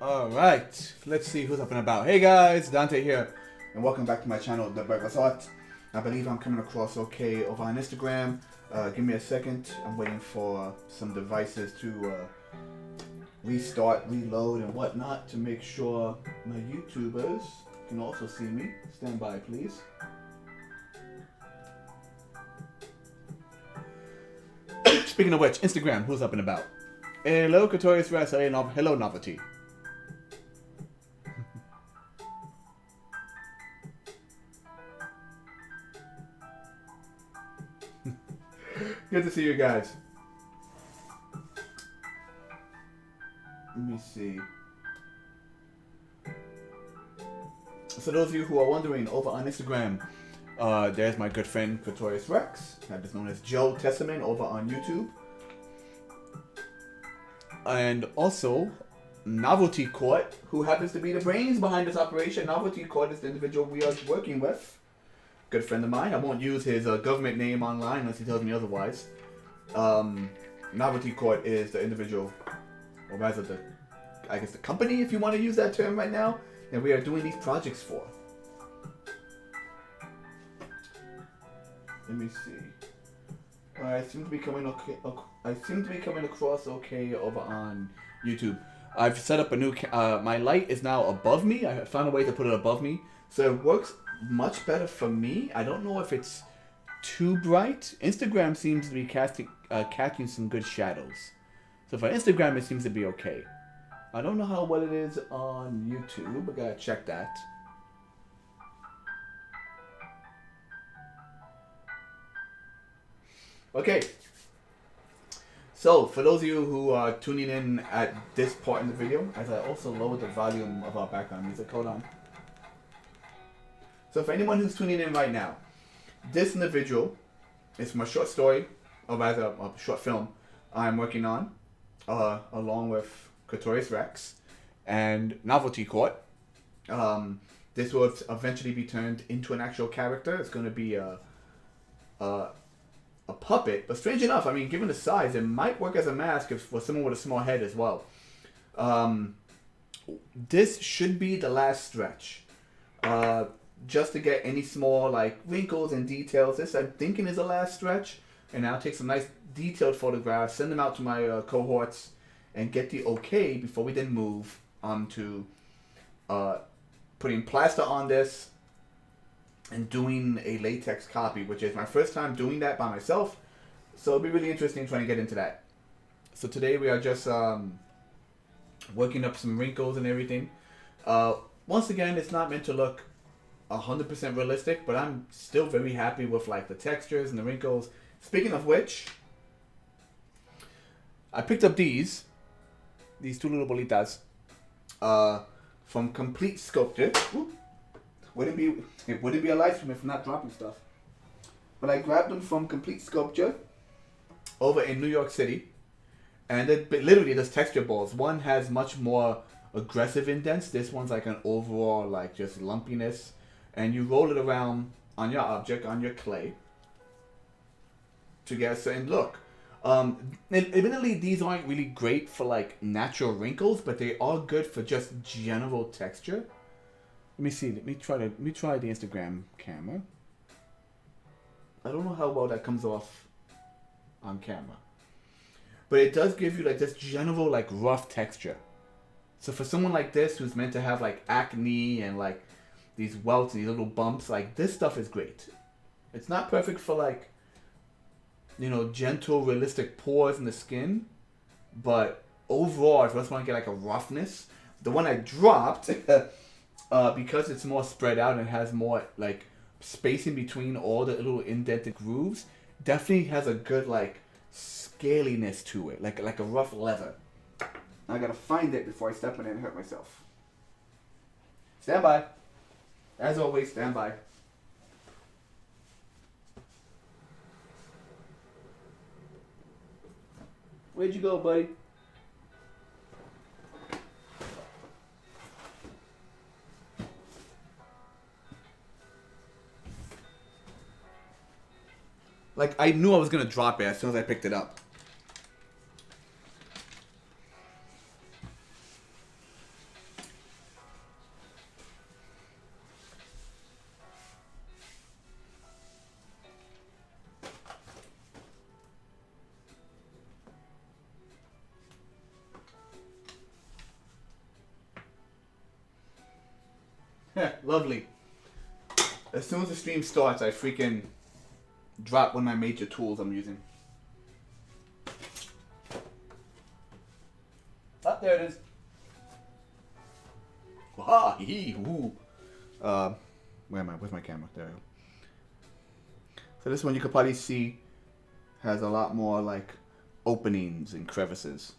Alright, let's see who's up and about. Hey guys, Dante here, and welcome back to my channel, The Burger's Art. I believe I'm coming across okay over on Instagram. Give me a second, I'm waiting for some devices to restart, reload, and whatnot to make sure my YouTubers can also see me. Stand by, please. Speaking of which, Instagram, who's up and about? Hello, Katorius Rest. Hello, Novelty. Good to see you guys. Let me see. So those of you who are wondering, over on Instagram, there's my good friend Katorius Rex, that is known as Joe Testament, over on YouTube. And also, Novelty Court, who happens to be the brains behind this operation. Novelty Court is the individual we are working with. Good friend of mine. I won't use his government name online unless he tells me otherwise. Novelty Court is the individual, or rather the company, if you want to use that term right now, that we are doing these projects for. Let me see. I seem to be coming okay. I seem to be coming across okay over on YouTube. I've set up a new. My light is now above me. I found a way to put it above me, so it works much better for me. I don't know if it's too bright. Instagram seems to be catching some good shadows. So for Instagram, it seems to be okay. I don't know how well it is on YouTube. I gotta check that. Okay. So for those of you who are tuning in at this part in the video, as I also lowered the volume of our background music, hold on. So for anyone who's tuning in right now, this individual is from a short story, or rather a short film I'm working on, along with Katorius Rex and Novelty Court. This will eventually be turned into an actual character. It's going to be a puppet, but strange enough, I mean, given the size, it might work as a mask for someone with a small head as well. This should be the last stretch. Just to get any small like wrinkles and details. This I'm thinking is the last stretch, and I'll take some nice detailed photographs, send them out to my cohorts, and get the okay before we then move on to putting plaster on this and doing a latex copy, which is my first time doing that by myself. So it'll be really interesting trying to get into that. So today we are just working up some wrinkles and everything. Once again, it's not meant to look 100% realistic, but I'm still very happy with like the textures and the wrinkles. Speaking of which, I picked up these two little bolitas from Complete Sculpture. It wouldn't be a live stream if I'm not dropping stuff. But I grabbed them from Complete Sculpture over in New York City, and it literally just texture balls. One has much more aggressive indents. This one's like an overall like just lumpiness. And you roll it around on your object, on your clay, to get a certain look. Admittedly, these aren't really great for like natural wrinkles, but they are good for just general texture. Let me see. Let me try the Instagram camera. I don't know how well that comes off on camera, but it does give you like this general like rough texture. So for someone like this who's meant to have like acne and like these welts, these little bumps, like this stuff is great. It's not perfect for like, you know, gentle, realistic pores in the skin, but overall, if you just want to get like a roughness, the one I dropped, because it's more spread out and has more like space in between all the little indented grooves, definitely has a good like scaliness to it, like a rough leather. I gotta find it before I step in it and hurt myself. Stand by. As always, stand by. Where'd you go, buddy? Like, I knew I was gonna drop it as soon as I picked it up. Lovely. As soon as the stream starts, I freaking drop one of my major tools I'm using. Oh, there it is. Ah, hee, woo. Where am I? Where's my camera? There we go. So this one you could probably see has a lot more like openings and crevices.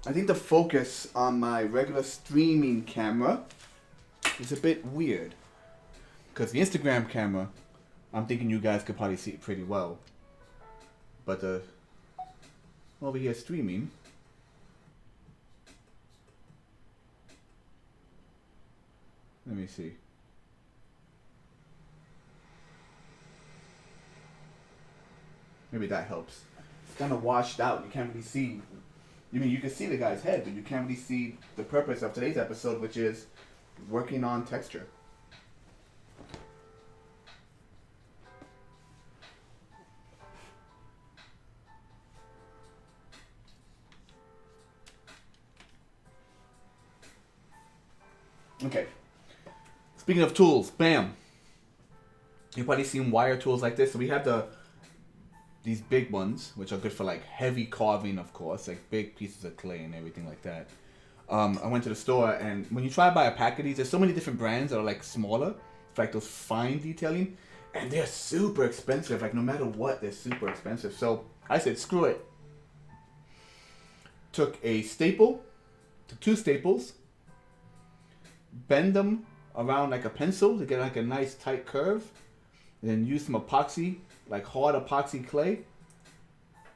I think the focus on my regular streaming camera is a bit weird. Because the Instagram camera, I'm thinking you guys could probably see it pretty well. But over here streaming, let me see. Maybe that helps. It's kind of washed out. You can't really see. I mean, you can see the guy's head, but you can't really see the purpose of today's episode, which is working on texture. Okay. Speaking of tools, bam. You've probably seen wire tools like this. So we have these big ones, which are good for like heavy carving, of course, like big pieces of clay and everything like that. I went to the store, and when you try to buy a pack of these, there's so many different brands that are like smaller, for like those fine detailing, and they're super expensive. Like no matter what, they're super expensive. So I said, screw it. Took two staples, bend them around like a pencil to get like a nice tight curve, and then use some epoxy, like hard epoxy clay,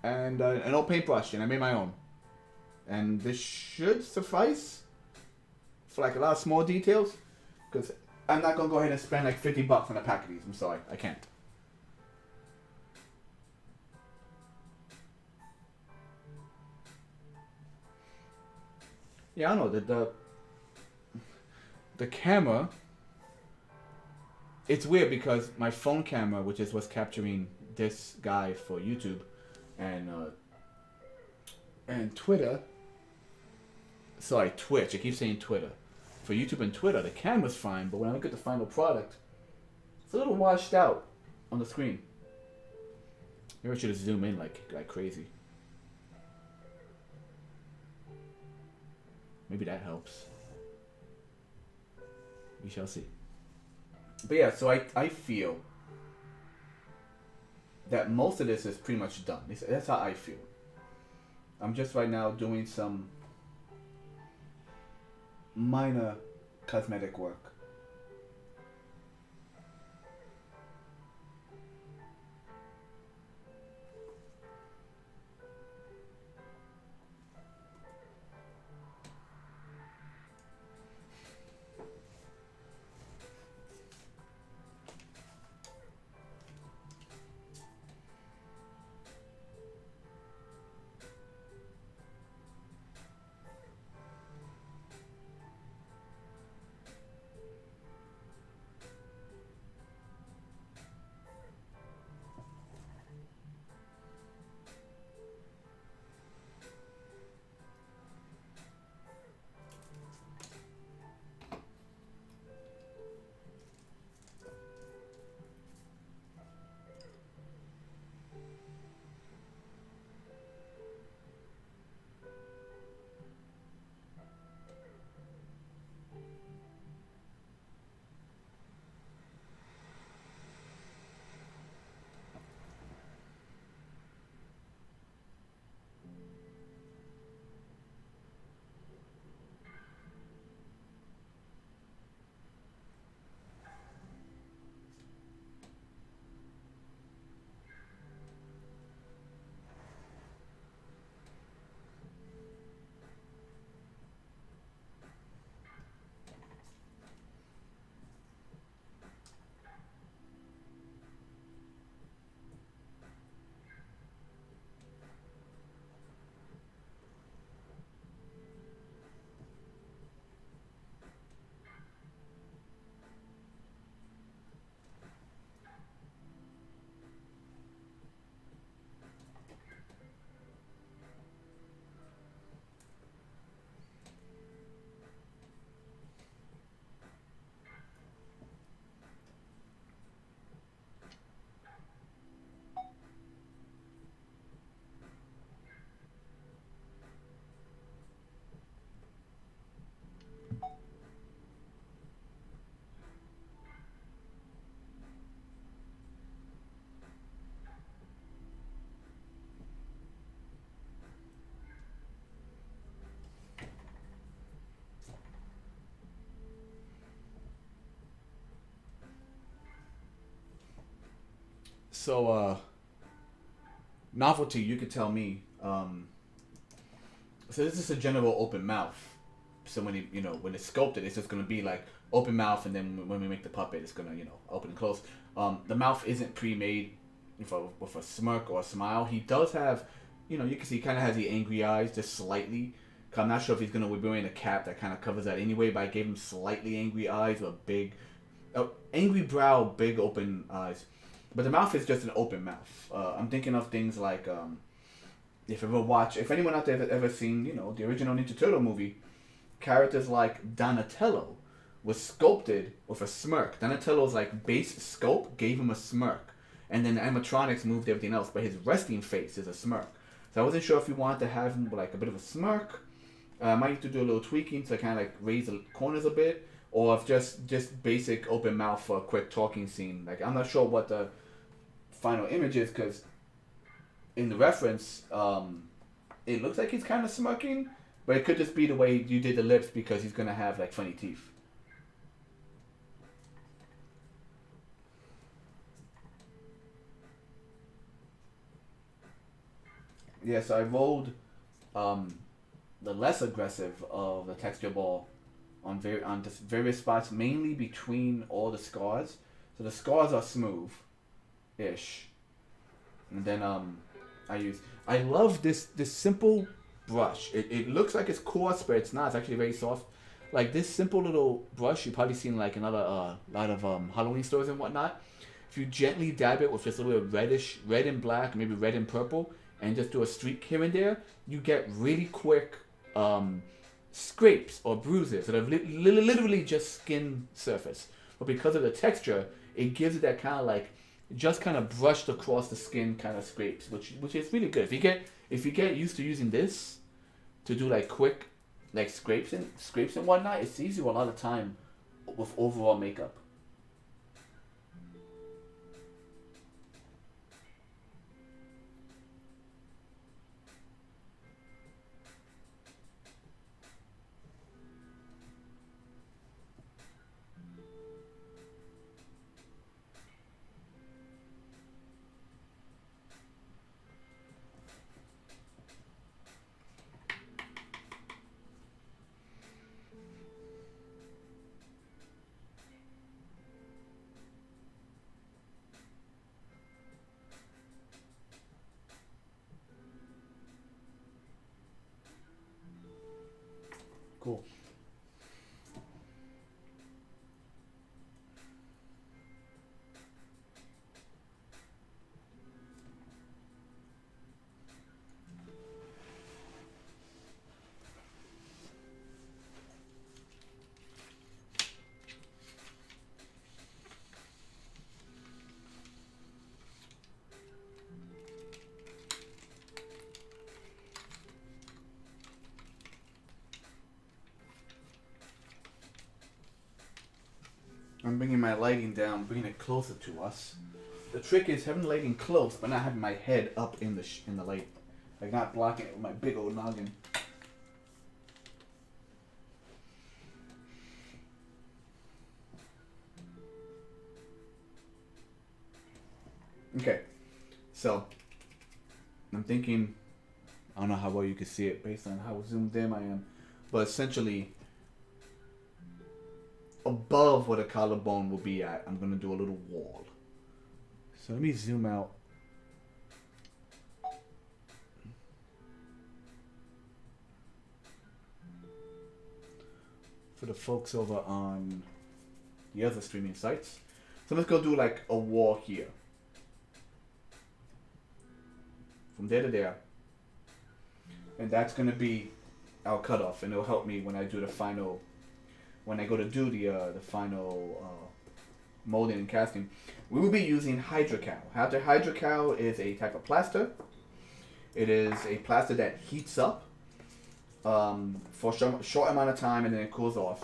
and an old paintbrush, and I made my own. And this should suffice for like a lot of small details, because I'm not gonna go ahead and spend like $50 on a pack of these. I'm sorry, I can't. Yeah, I know that the camera. It's weird because my phone camera, which is what's capturing this guy for YouTube, and Twitter. Sorry, Twitch. I keep saying Twitter. For YouTube and Twitter, the camera's fine, but when I look at the final product, it's a little washed out on the screen. Maybe I should have zoomed in like crazy. Maybe that helps. We shall see. But yeah, so I feel that most of this is pretty much done. That's how I feel. I'm just right now doing some minor cosmetic work. So, novelty, you could tell me. So this is a general open mouth. So when it's sculpted, it's just gonna be like open mouth, and then when we make the puppet, it's gonna open and close. The mouth isn't pre-made with a smirk or a smile. He does have, you can see he kind of has the angry eyes just slightly. I'm not sure if he's gonna be wearing a cap that kind of covers that anyway, but I gave him slightly angry eyes or big, angry brow, big open eyes. But the mouth is just an open mouth. I'm thinking of things like, if anyone out there has ever seen, the original Ninja Turtle movie, characters like Donatello was sculpted with a smirk. Donatello's like base sculpt gave him a smirk, and then animatronics moved everything else, but his resting face is a smirk. So I wasn't sure if we wanted to have him with like a bit of a smirk. I might need to do a little tweaking to kind of like raise the corners a bit, or if just basic open mouth for a quick talking scene. Like I'm not sure what the final image is, because in the reference, it looks like he's kind of smirking, but it could just be the way you did the lips because he's gonna have like funny teeth. Yeah, so I rolled the less aggressive of the texture ball on just various spots, mainly between all the scars. So the scars are smooth-ish, and then I love this simple brush. It looks like it's coarse, but it's not. It's actually very soft. Like this simple little brush, you've probably seen like in a lot of Halloween stores and whatnot. If you gently dab it with just a little reddish, red and black, maybe red and purple, and just do a streak here and there, you get really quick scrapes or bruises that are literally just skin surface. But because of the texture, it gives it that kind of like just kind of brushed across the skin kind of scrapes, which is really good. If you get used to using this to do like quick like scrapes and whatnot, it saves you a lot of time with overall makeup. Cool. I'm bringing my lighting down, bringing it closer to us. The trick is having the lighting close, but not having my head up in the light, like not blocking it with my big old noggin. Okay, so I'm thinking, I don't know how well you can see it based on how zoomed in I am, but essentially above where the collarbone will be at, I'm going to do a little wall. So let me zoom out. For the folks over on the other streaming sites. So let's go do like a wall here. From there to there. And that's going to be our cutoff, and it'll help me when I do the final, when I go to do the final molding and casting. We will be using Hydrocal. Hydrocal is a type of plaster. It is a plaster that heats up for a short amount of time and then it cools off.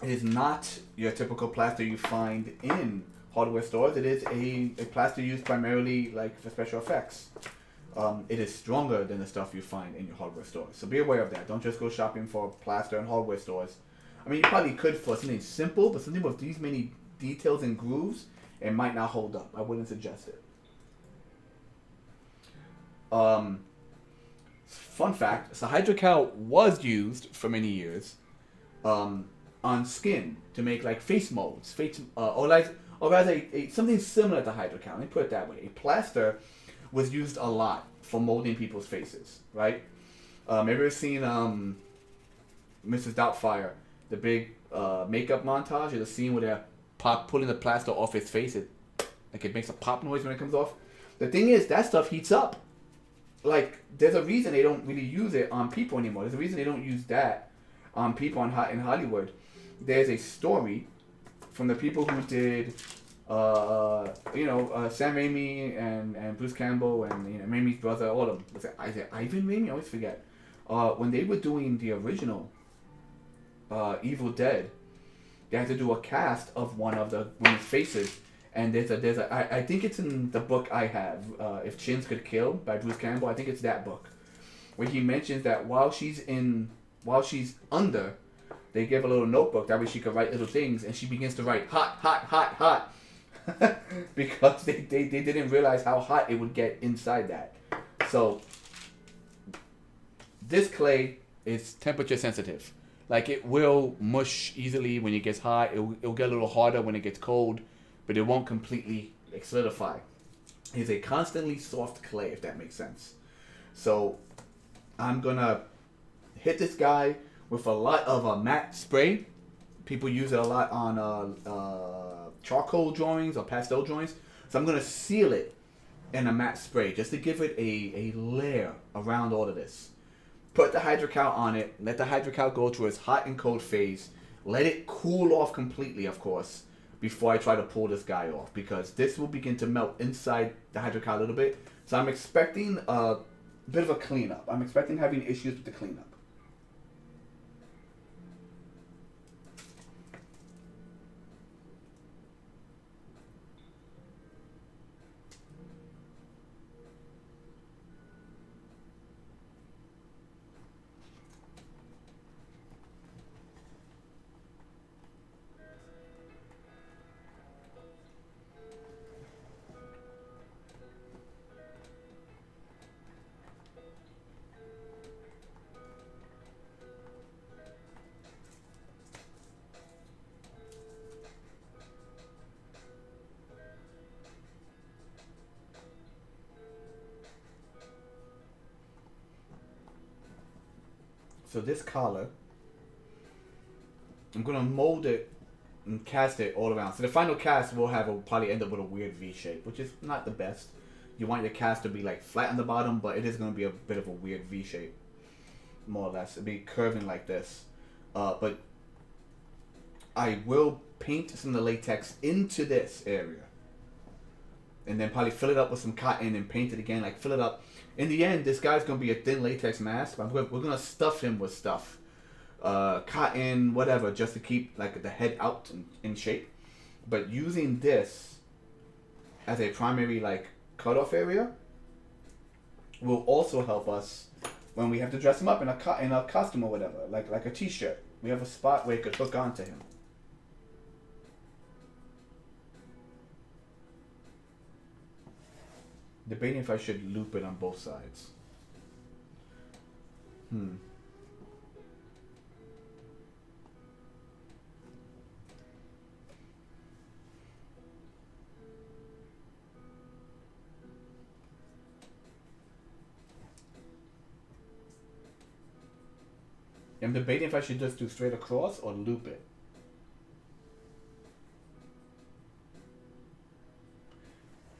It is not your typical plaster you find in hardware stores. It is a plaster used primarily like for special effects. It is stronger than the stuff you find in your hardware stores. So be aware of that. Don't just go shopping for plaster in hardware stores. I mean, you probably could for something simple, but something with these many details and grooves, it might not hold up. I wouldn't suggest it. Fun fact: so hydrocal was used for many years on skin to make like face molds, or rather something similar to hydrocal. Let me put it that way. A plaster was used a lot for molding people's faces, right? Ever seen Mrs. Doubtfire, the big makeup montage? There's a scene where they're pulling the plaster off his face. It makes a pop noise when it comes off. The thing is, that stuff heats up. Like, there's a reason they don't really use it on people anymore. There's a reason they don't use that on people in Hollywood. There's a story from the people who did, Sam Raimi and Bruce Campbell and Raimi's brother, all of them. Was it Ivan Raimi? I always forget. When they were doing the original Evil Dead, they had to do a cast of one of the women's faces. And I think it's in the book I have, If Chins Could Kill by Bruce Campbell. I think it's that book, where he mentions that while she's under, they give a little notebook that way she could write little things, and she begins to write hot, hot, hot, hot, because they didn't realize how hot it would get inside that. So this clay is temperature sensitive. Like, it will mush easily when it gets hot. It'll get a little harder when it gets cold. But it won't completely solidify. It's a constantly soft clay, if that makes sense. So I'm gonna hit this guy with a lot of a matte spray. People use it a lot on charcoal drawings or pastel drawings. So I'm gonna seal it in a matte spray just to give it a layer around all of this. Put the hydrocal on it. Let the hydrocal go through its hot and cold phase. Let it cool off completely, of course, before I try to pull this guy off, because this will begin to melt inside the hydrocal a little bit. So I'm expecting a bit of a cleanup. I'm expecting having issues with the cleanup. So this collar, I'm going to mold it and cast it all around. So the final cast will probably end up with a weird V shape, which is not the best. You want your cast to be like flat on the bottom, but it is going to be a bit of a weird V shape, more or less. It'll be curving like this. But I will paint some of the latex into this area, and then probably fill it up with some cotton and paint it again, like fill it up. In the end, this guy's going to be a thin latex mask, but we're going to stuff him with stuff. Cotton, whatever, just to keep like the head out in shape. But using this as a primary like cutoff area will also help us when we have to dress him up in a costume or whatever, like a t-shirt. We have a spot where it could hook onto him. Debating if I should loop it on both sides. I'm debating if I should just do straight across or loop it.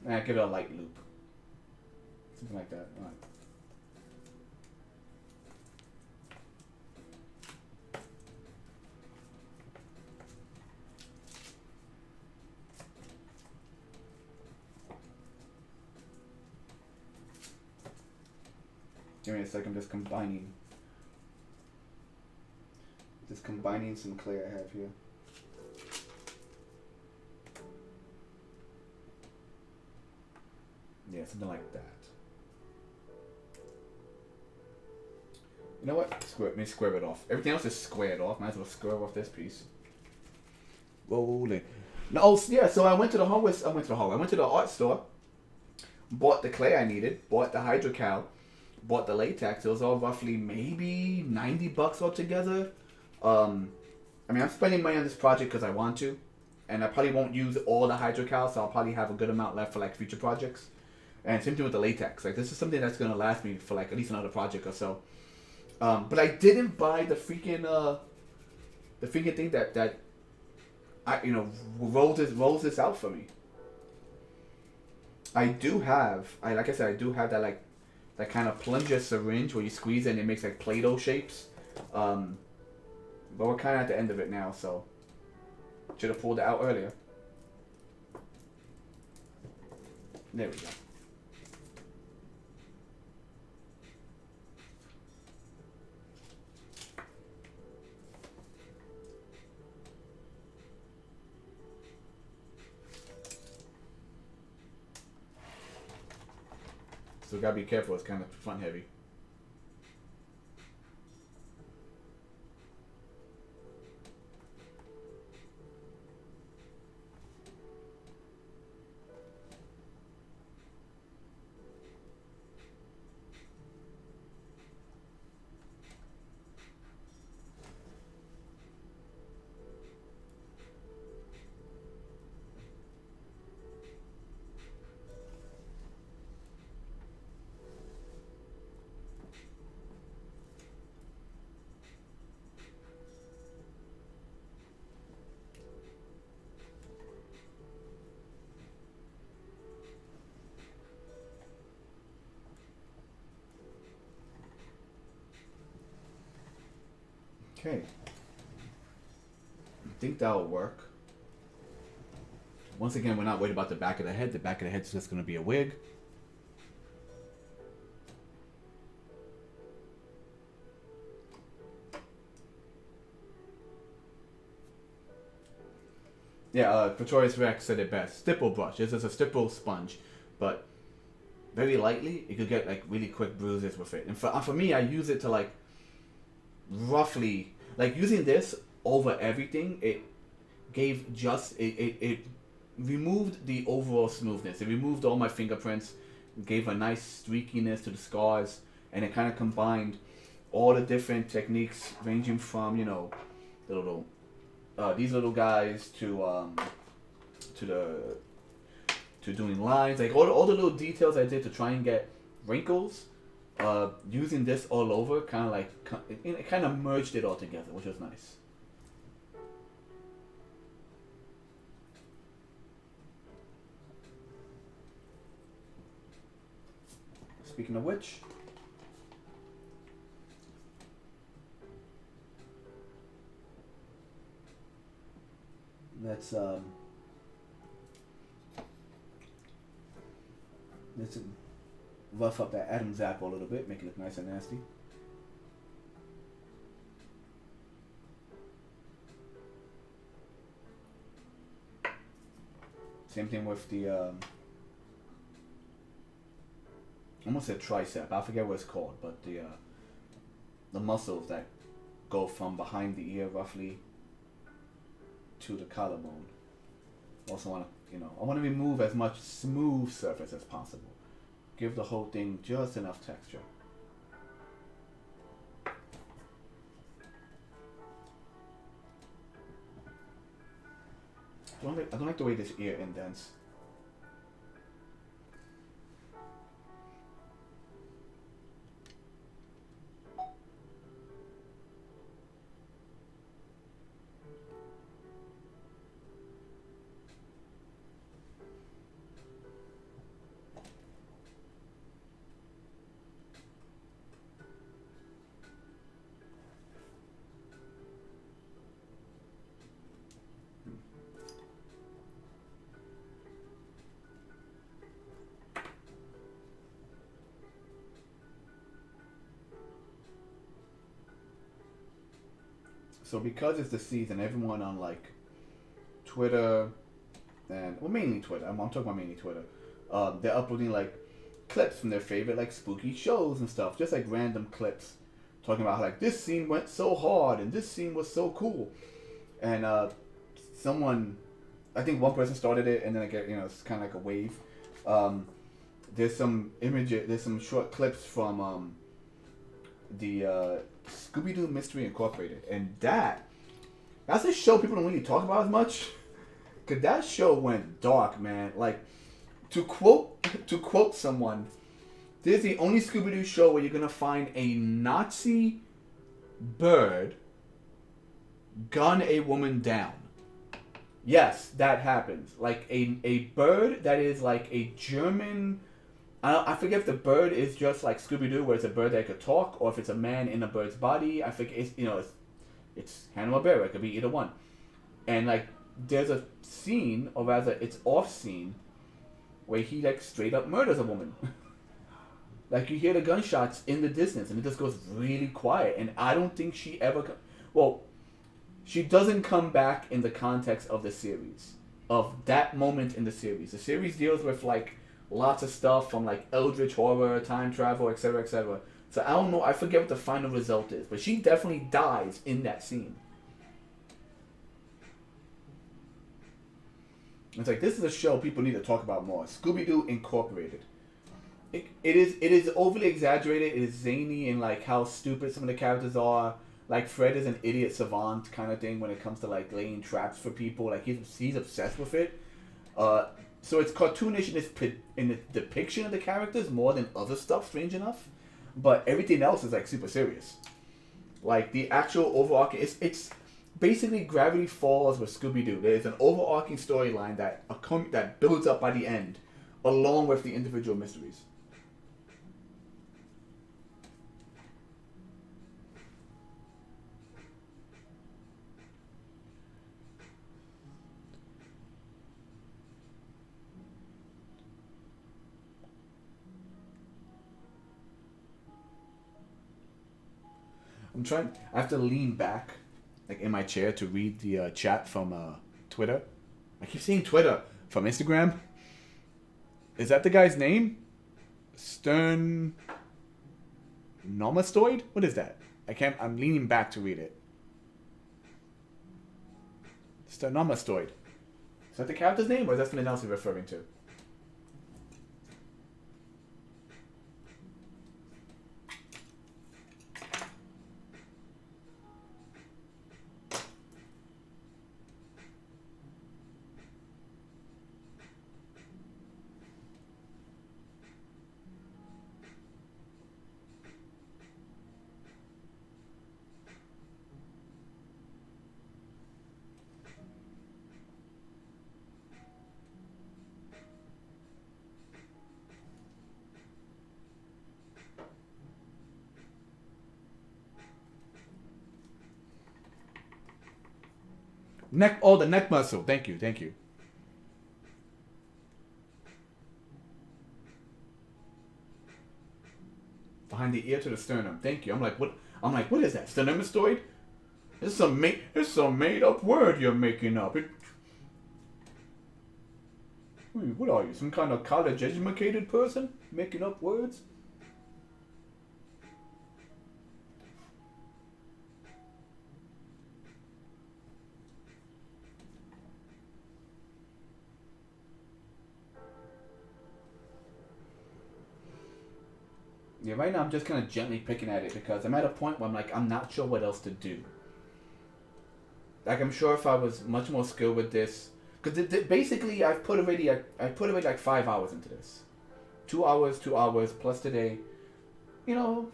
Nah, give it a light loop. Something like that. All right. Give me a second, just combining some clay I have here. Yeah, something like that. You know what? Let me square it off. Everything else is squared off. Might as well square off this piece. Rolling. No, oh, yeah. So I went to the hardware. I went to the hardware. I went to the art store. Bought the clay I needed. Bought the hydrocal. Bought the latex. It was all roughly maybe $90 altogether. I mean, I'm spending money on this project because I want to, and I probably won't use all the hydrocal, so I'll probably have a good amount left for like future projects. And same thing with the latex. Like this is something that's gonna last me for like at least another project or so. But I didn't buy the freaking thing that I rolls this out for me. I do have like I said, I do have that like that kind of plunger syringe where you squeeze it and it makes like Play-Doh shapes. But we're kind of at the end of it now, so should have pulled it out earlier. There we go. So gotta be careful. It's kind of front heavy. Okay. I think that'll work. Once again, we're not worried about the back of the head. The back of the head is just going to be a wig. Yeah, Pretorius Rex said it best. Stipple brush. This is a stipple sponge, but very lightly, you could get like really quick bruises with it. And for me, I use it to like roughly like using this over everything. It gave just it removed the overall smoothness. It removed all my fingerprints. Gave a nice streakiness to the scars, and it kind of combined all the different techniques, ranging from the little these little guys to doing lines, like all the little details I did to try and get wrinkles. Using this all over, kind of like it kind of merged it all together, which was nice. Speaking of which, let's rough up that Adam's apple a little bit, make it look nice and nasty. Same thing with the I almost said tricep. I forget what it's called, but the muscles that go from behind the ear roughly to the collarbone. Also want to I want to remove as much smooth surface as possible. Give the whole thing just enough texture. I don't like the way this ear indents. So because it's the season, everyone on like Twitter and mainly Twitter. I'm talking about mainly Twitter. They're uploading like clips from their favorite like spooky shows and stuff, just like random clips talking about how like this scene went so hard and this scene was so cool. And someone I think one person started it, and then it's kind of like a wave. Um, there's some images, there's some short clips from the Scooby-Doo Mystery Incorporated, and that's a show people don't really talk about as much, cause that show went dark, man. Like, to quote someone, this is the only Scooby-Doo show where you're gonna find a Nazi bird gun a woman down. Yes, that happens. Like a bird that is like a German. I forget if the bird is just like Scooby-Doo, where it's a bird that could talk, or if it's a man in a bird's body. I forget. It's Hanna-Barbera. It could be either one. And like, there's a scene, or rather, it's off scene, where he like straight up murders a woman. Like, you hear the gunshots in the distance, and it just goes really quiet. And I don't think she ever. Well, she doesn't come back in the context of the series, of that moment in the series. The series deals with like lots of stuff from like eldritch horror, time travel, etc., etc. So I don't know. I forget what the final result is, but she definitely dies in that scene. It's like, this is a show people need to talk about more. Scooby-Doo Incorporated. It is overly exaggerated. It is zany in like how stupid some of the characters are. Like, Fred is an idiot savant kind of thing when it comes to like laying traps for people. Like, he's obsessed with it. So it's cartoonish in the depiction of the characters more than other stuff, strange enough. But everything else is like super serious. Like, the actual overarching, it's basically Gravity Falls with Scooby-Doo. There's an overarching storyline that builds up by the end, along with the individual mysteries. I have to lean back, like, in my chair to read the chat from Twitter. I keep saying Twitter from Instagram. Is that the guy's name? Stern Nomastoid? What is that? I'm leaning back to read it. Sternomastoid. Is that the character's name, or is that something else you're referring to? The neck muscle. Thank you. Behind the ear to the sternum. Thank you. I'm like, what is that? Sternomastoid? It's some made up word you're making up. What are you? Some kind of college educated person making up words? Yeah, right now I'm just kind of gently picking at it because I'm at a point where I'm not sure what else to do. Like, I'm sure if I was much more skilled with this, because basically I put already like 5 hours into this, 2 hours plus today,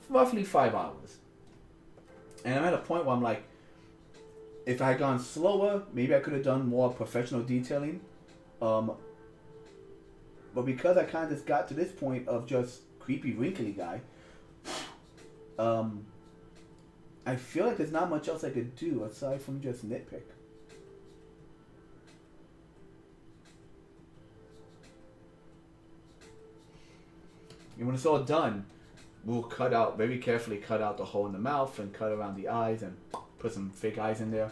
roughly 5 hours. And I'm at a point where I'm like, if I had gone slower, maybe I could have done more professional detailing. But because I kind of just got to this point of just creepy, wrinkly guy, I feel like there's not much else I could do aside from just nitpick. And when it's all done, we'll very carefully cut out the hole in the mouth and cut around the eyes and put some fake eyes in there.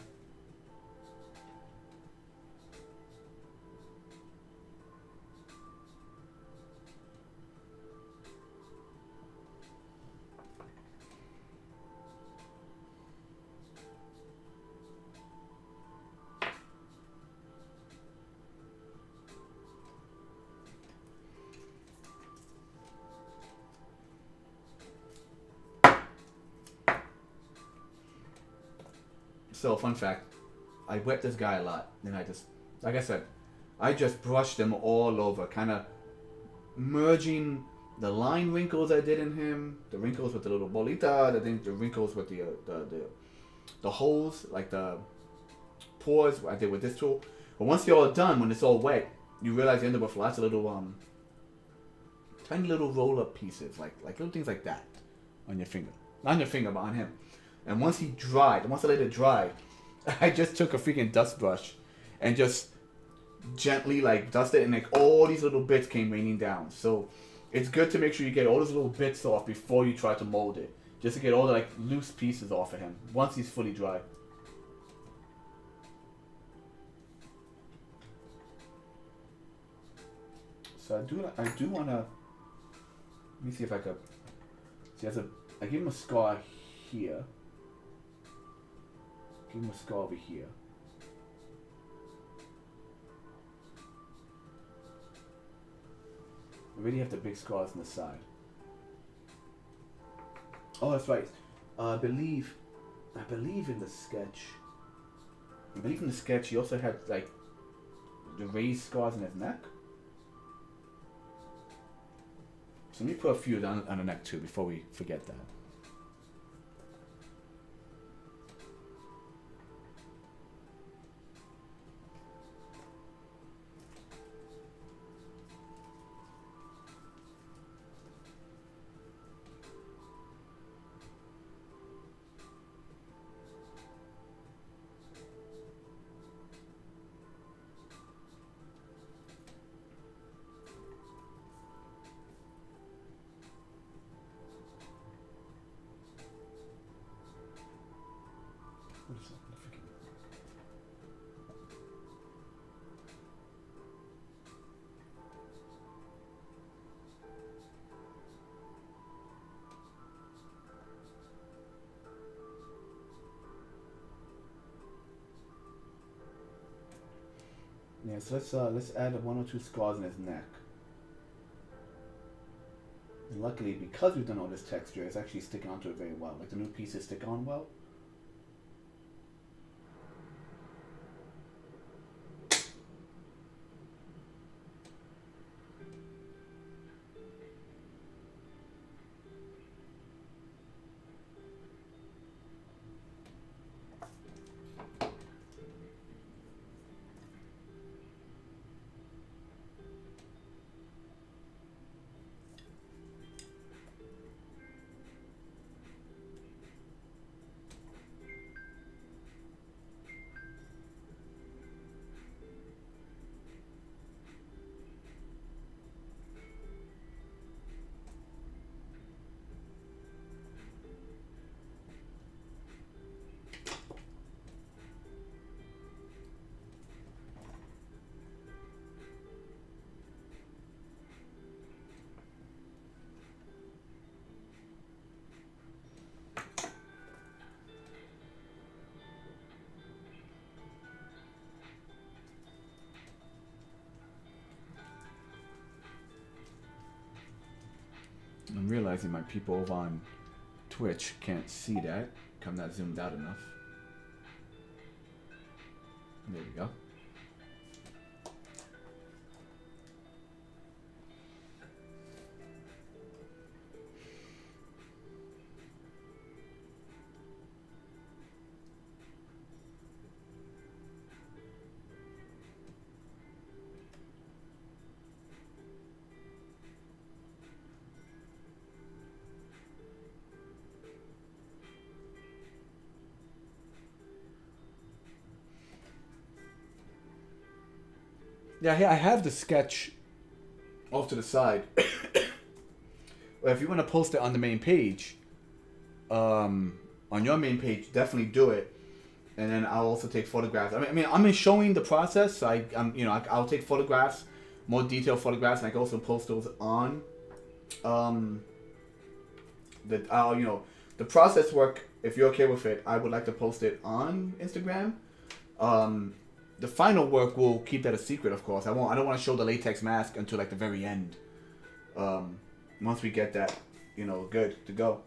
So, fun fact, I wet this guy a lot, and I just, like I said, I just brushed him all over, kind of merging the line wrinkles I did in him, the wrinkles with the little bolita, the wrinkles with the holes, like the pores I did with this tool. But once they're all done, when it's all wet, you realize you end up with lots of little tiny little roll-up pieces, like little things like that on your finger. Not on your finger, but on him. And once I let it dry, I just took a freaking dust brush and just gently like dusted, and like all these little bits came raining down. So it's good to make sure you get all those little bits off before you try to mold it, just to get all the like loose pieces off of him once he's fully dry. So I do wanna. Let me see if I could. See, I give him a scar here. Give him a scar over here. I already have the big scars on the side. Oh, that's right. I believe in the sketch. I believe in the sketch he also had like the raised scars on his neck. So let me put a few on the neck too before we forget that. Yeah, so let's add 1 or 2 scars in his neck. And luckily, because we've done all this texture, it's actually sticking onto it very well. Like the new pieces stick on well. I'm realizing my people over on Twitch can't see that. I'm not zoomed out enough. There we go. Yeah, I have the sketch off to the side. Well, if you want to post it on the main page, on your main page, definitely do it. And then I'll also take photographs. I'm showing the process. So I'll take photographs, more detailed photographs, and I can also post those on, the process work. If you're okay with it, I would like to post it on Instagram. The final work will keep that a secret, of course. I don't want to show the latex mask until like the very end. Once we get that, good to go.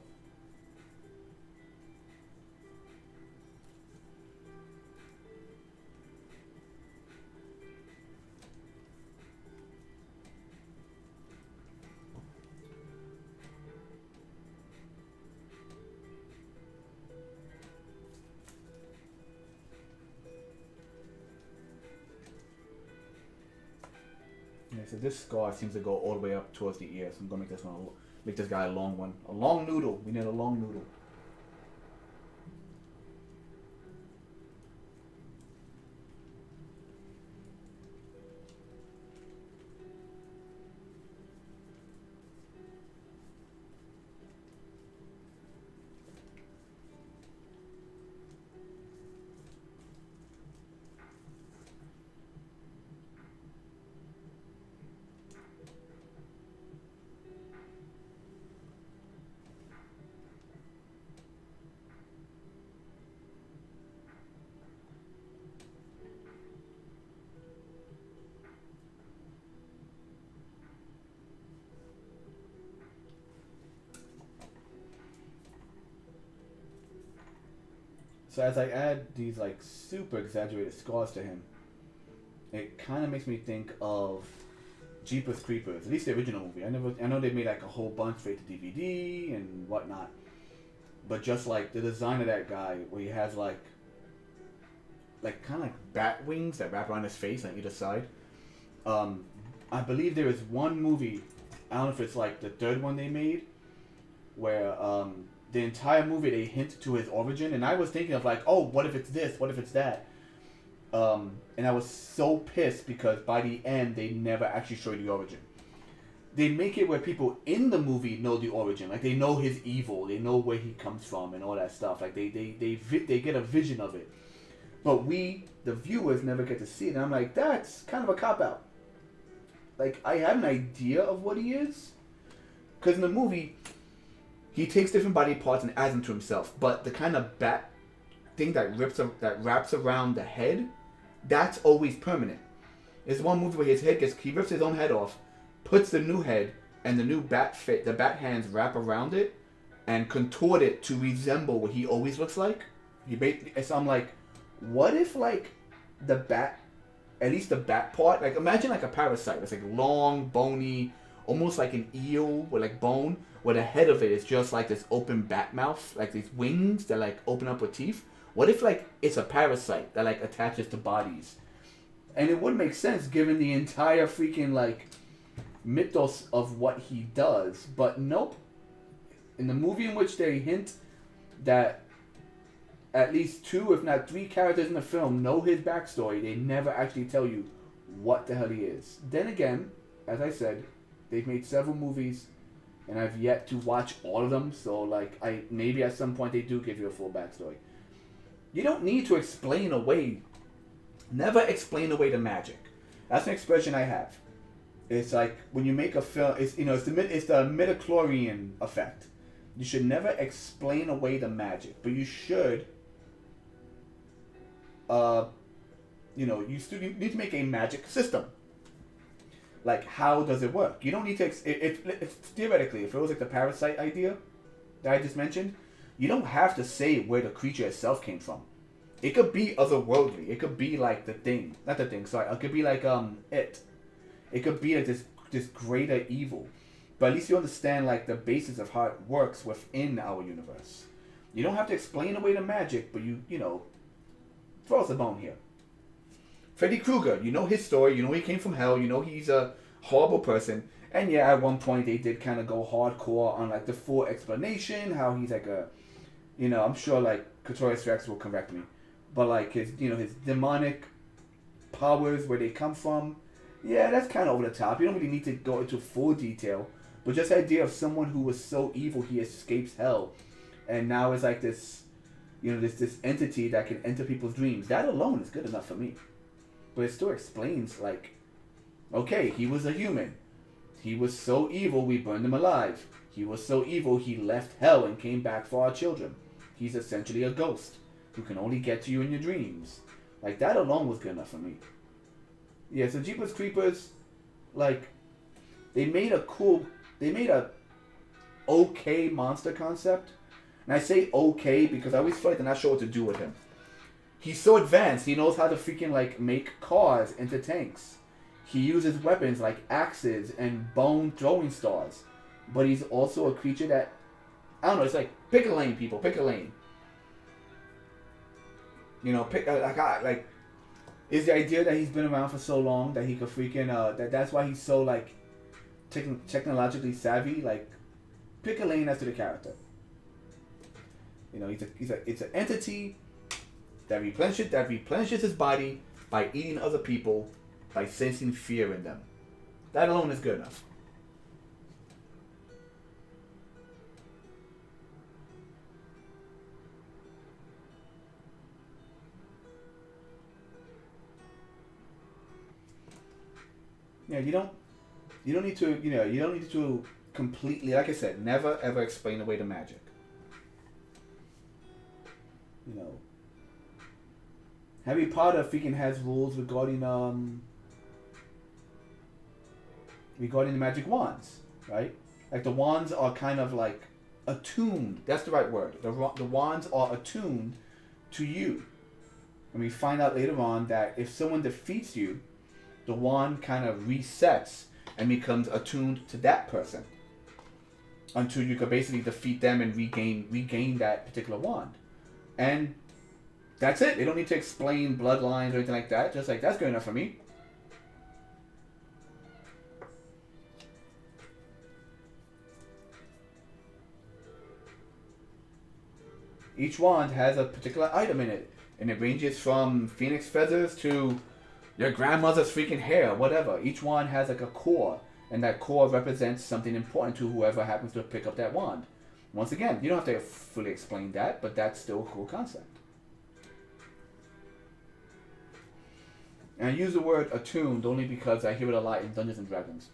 So this scar seems to go all the way up towards the ear. So I'm gonna make this guy a long one. A long noodle. We need a long noodle. So as I add these like super exaggerated scars to him, it kind of makes me think of Jeepers Creepers, at least the original movie. I know they made like a whole bunch straight to DVD and whatnot, but just like the design of that guy, where he has like kind of like bat wings that wrap around his face on either side. I believe there is one movie, I don't know if it's like the third one they made, where the entire movie they hint to his origin, and I was thinking of like, oh, what if it's this? What if it's that? And I was so pissed because by the end they never actually show you the origin. They make it where people in the movie know the origin, like they know his evil, they know where he comes from, and all that stuff. Like they get a vision of it, but we, the viewers, never get to see it. And I'm like, that's kind of a cop out. Like I have an idea of what he is, because in the movie, he takes different body parts and adds them to himself. But the kind of bat thing that wraps around the head, that's always permanent. There's one movie where he rips his own head off, puts the new head and the new the bat hands wrap around it and contort it to resemble what he always looks like. So I'm like, what if like the bat, at least the bat part, like imagine like a parasite. It's like long, bony, almost like an eel with like bone, where the head of it is just like this open bat mouth, like these wings that like open up with teeth. What if like it's a parasite that like attaches to bodies? And it would make sense given the entire freaking like mythos of what he does. But nope. In the movie in which they hint that at least 2, if not 3 characters in the film know his backstory, they never actually tell you what the hell he is. Then again, as I said, they've made several movies, and I've yet to watch all of them. So like, maybe at some point they do give you a full backstory. You don't need to explain away. Never explain away the magic. That's an expression I have. It's like when you make a film. It's the midichlorian effect. You should never explain away the magic, but you should. You still need to make a magic system. Like, how does it work? You don't need to. If theoretically, if it was like the parasite idea that I just mentioned, you don't have to say where the creature itself came from. It could be otherworldly. It could be like the thing, not the thing. Sorry, it could be like it. It could be like this greater evil, but at least you understand like the basis of how it works within our universe. You don't have to explain away the magic, but you throw us a bone here. Freddy Krueger, you know his story. You know he came from hell. You know he's a horrible person. And yeah, at one point they did kind of go hardcore on like the full explanation, how he's like a, I'm sure like Katorius Rex will correct me, but like his demonic powers, where they come from. Yeah, that's kind of over the top. You don't really need to go into full detail, but just the idea of someone who was so evil he escapes hell, and now is like this, this entity that can enter people's dreams. That alone is good enough for me. But it still explains like, okay, he was a human. He was so evil we burned him alive. He was so evil he left hell and came back for our children. He's essentially a ghost who can only get to you in your dreams. Like, that alone was good enough for me. Yeah, so Jeepers Creepers, like, they made a okay monster concept. And I say okay because I always feel like they're not sure what to do with him. He's so advanced, he knows how to freaking like make cars into tanks. He uses weapons like axes and bone throwing stars. But he's also a creature that, I don't know, it's like, pick a lane, people, pick a lane. is the idea that he's been around for so long that he could freaking that's why he's so like technologically savvy. Like, pick a lane as to the character. You know, it's an entity that replenishes his body by eating other people, by sensing fear in them. That alone is good enough. Yeah, you don't need to, you don't need to completely, like I said, never ever explain away the magic. You know, Harry Potter freaking has rules regarding the magic wands, right? Like, the wands are kind of like attuned. That's the right word. The wands are attuned to you. And we find out later on that if someone defeats you, the wand kind of resets and becomes attuned to that person until you can basically defeat them and regain that particular wand. And that's it. They don't need to explain bloodlines or anything like that. Just like, that's good enough for me. Each wand has a particular item in it, and it ranges from phoenix feathers to your grandmother's freaking hair, whatever. Each wand has like a core, and that core represents something important to whoever happens to pick up that wand. Once again, you don't have to fully explain that, but that's still a cool concept. And I use the word attuned only because I hear it a lot in Dungeons and Dragons.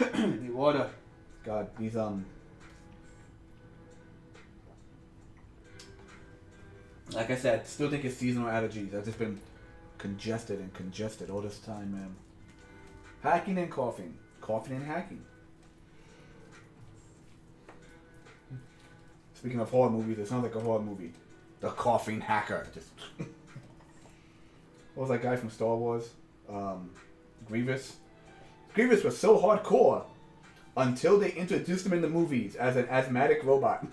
The water. God, these like I said, still think it's seasonal allergies. I've just been congested all this time, man. Hacking and coughing. Coughing and hacking. Speaking of horror movies, it sounds like a horror movie. The coughing hacker. Just what was that guy from Star Wars? Grievous. Grievous was so hardcore until they introduced him in the movies as an asthmatic robot.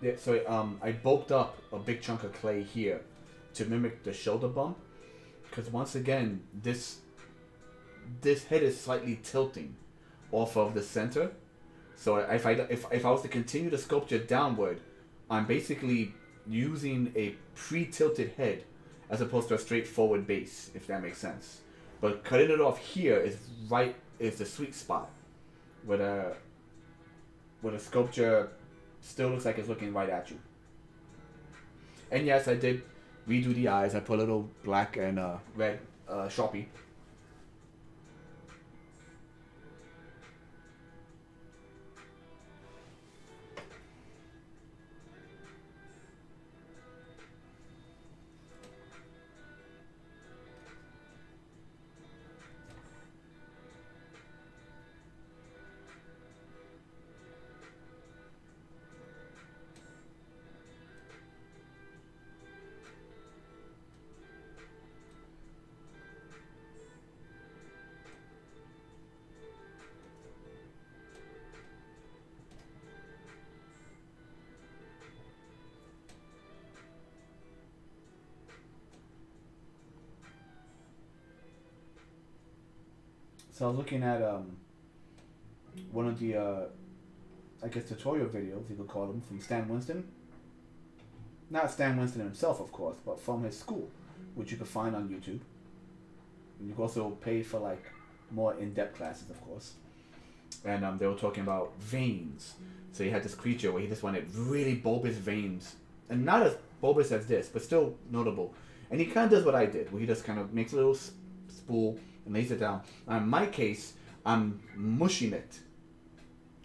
Yeah, so I bulked up a big chunk of clay here to mimic the shoulder bump, because once again this head is slightly tilting off of the center. So if I was to continue the sculpture downward, I'm basically using a pre-tilted head as opposed to a straightforward base, if that makes sense. But cutting it off here is the sweet spot where the sculpture still looks like it's looking right at you. And yes, I did redo the eyes. I put a little black and red Sharpie. So I was looking at one of the I guess tutorial videos, you could call them, from Stan Winston. Not Stan Winston himself, of course, but from his school, which you can find on YouTube. And you can also pay for like more in-depth classes, of course. And they were talking about veins. So he had this creature where he just wanted really bulbous veins, and not as bulbous as this, but still notable. And he kind of does what I did, where he just kind of makes a little spool and lays it down. Now, in my case, I'm mushing it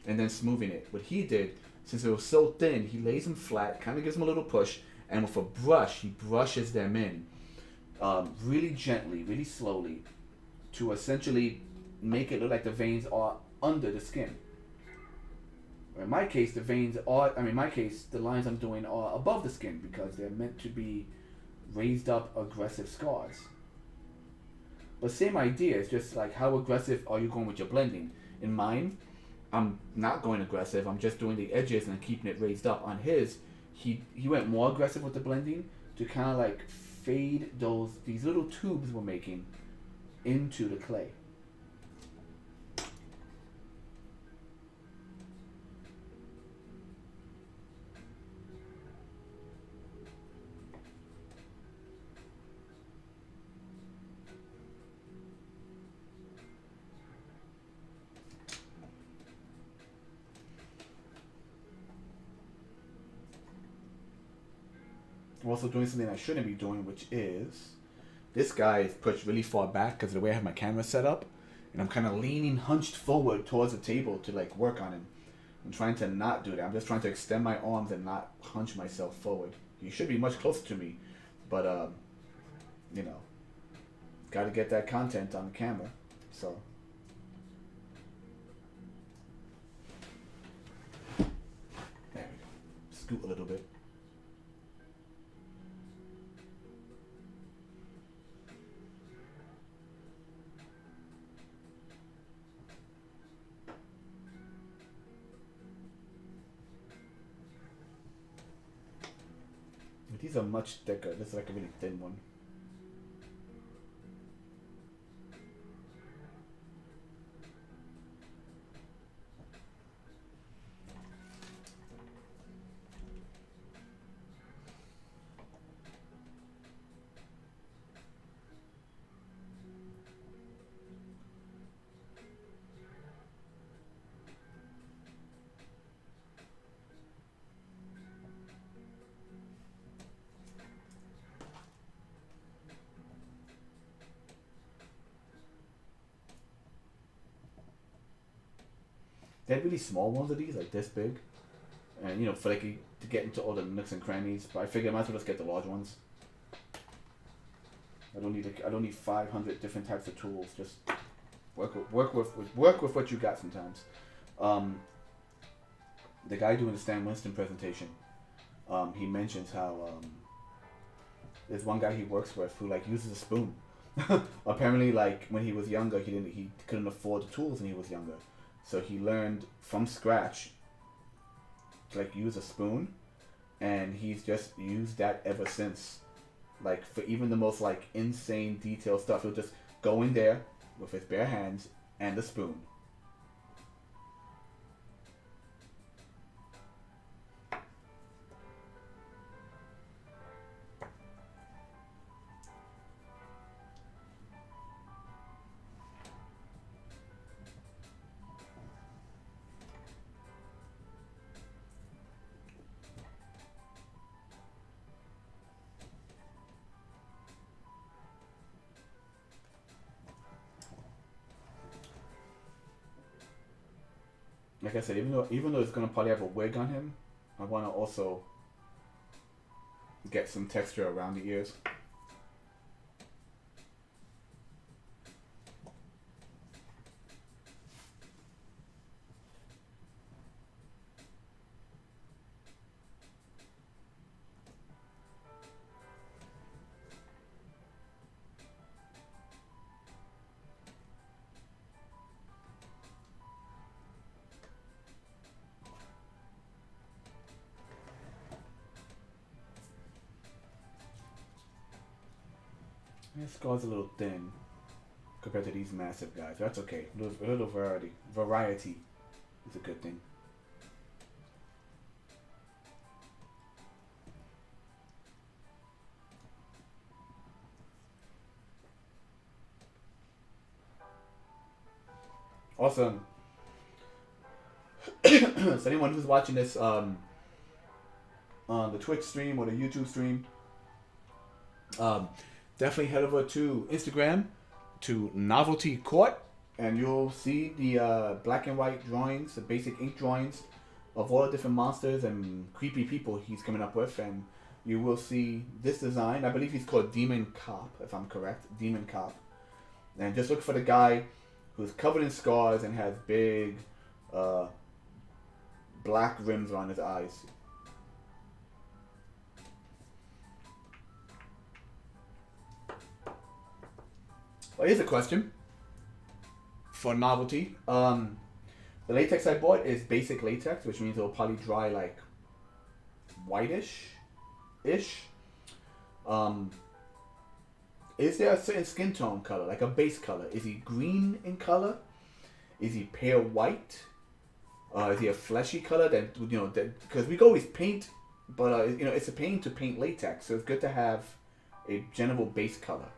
and then smoothing it. What he did, since it was so thin, he lays them flat, kind of gives them a little push, and with a brush, he brushes them in really gently, really slowly, to essentially make it look like the veins are under the skin. In my case, the lines I'm doing are above the skin because they're meant to be raised up aggressive scars. But same idea, it's just like how aggressive are you going with your blending? In mine, I'm not going aggressive, I'm just doing the edges and keeping it raised up. On his, he went more aggressive with the blending to kind of like fade these little tubes we're making into the clay. I'm also doing something I shouldn't be doing, which is this guy is pushed really far back because of the way I have my camera set up, and I'm kind of leaning hunched forward towards the table to like work on him. I'm trying to not do that. I'm just trying to extend my arms and not hunch myself forward. He should be much closer to me, but got to get that content on the camera. So there we go. Scoot a little bit. These are much thicker. This is like a really thin one. They had really small ones of these, like this big, and for like to get into all the nooks and crannies. But I figured I might as well just get the large ones. I don't need 500 different types of tools. Just work with what you got sometimes. The guy doing the Stan Winston presentation, he mentions how there's one guy he works with who like uses a spoon. Apparently, like when he was younger, he couldn't afford the tools when he was younger. So he learned from scratch to like use a spoon, and he's just used that ever since. Like for even the most like insane detailed stuff, he'll just go in there with his bare hands and the spoon. Like I said, even though it's gonna probably have a wig on him, I want to also get some texture around the ears. This scar's a little thin compared to these massive guys. That's okay. A little variety. Variety is a good thing. Awesome. So anyone who's watching this on the Twitch stream or the YouTube stream, definitely head over to Instagram to Novelty Court and you'll see the black and white drawings, the basic ink drawings of all the different monsters and creepy people he's coming up with, and you will see this design. I believe he's called Demon Cop, if I'm correct. Demon Cop. And just look for the guy who's covered in scars and has big black rims around his eyes. Well, here's a question for novelty. The latex I bought is basic latex, which means it'll probably dry like whitish-ish. Is there a certain skin tone color, like a base color? Is he green in color? Is he pale white? Is he a fleshy color? That, you know, because we always paint, but you know, it's a pain to paint latex, so it's good to have a general base color.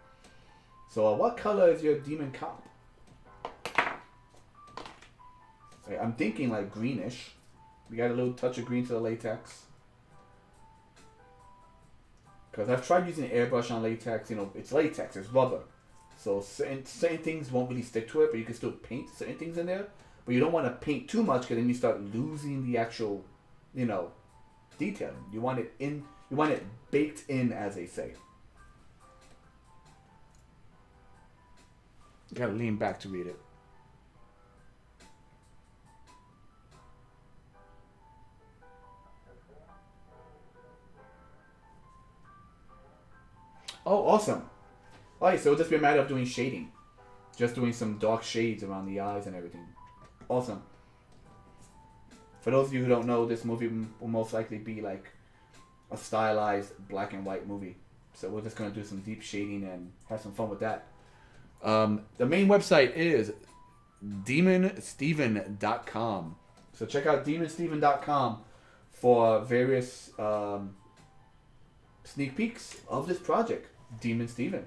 So, what color is your Demon Cop? Okay, I'm thinking like greenish. We got a little touch of green to the latex. Because I've tried using airbrush on latex. You know, it's latex, it's rubber. So certain things won't really stick to it, but you can still paint certain things in there. But you don't want to paint too much, because then you start losing the actual, you know, detailing. You want it in. You want it baked in, as they say. You gotta lean back to read it. Oh, awesome. Alright, so it'll just be a matter of doing shading. Just doing some dark shades around the eyes and everything. Awesome. For those of you who don't know, this movie will most likely be like a stylized black and white movie. So we're just going to do some deep shading and have some fun with that. The main website is demonsteven.com. So check out demonsteven.com for various sneak peeks of this project, Demon Steven.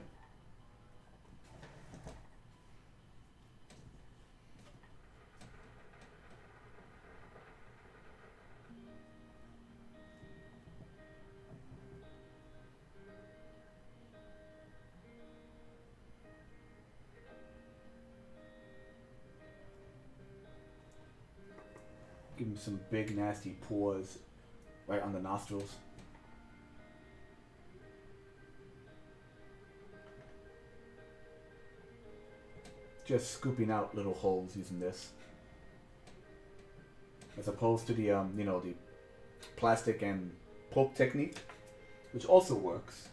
Give him some big nasty pores right on the nostrils. Just scooping out little holes using this, as opposed to the you know, the plastic and poke technique, which also works.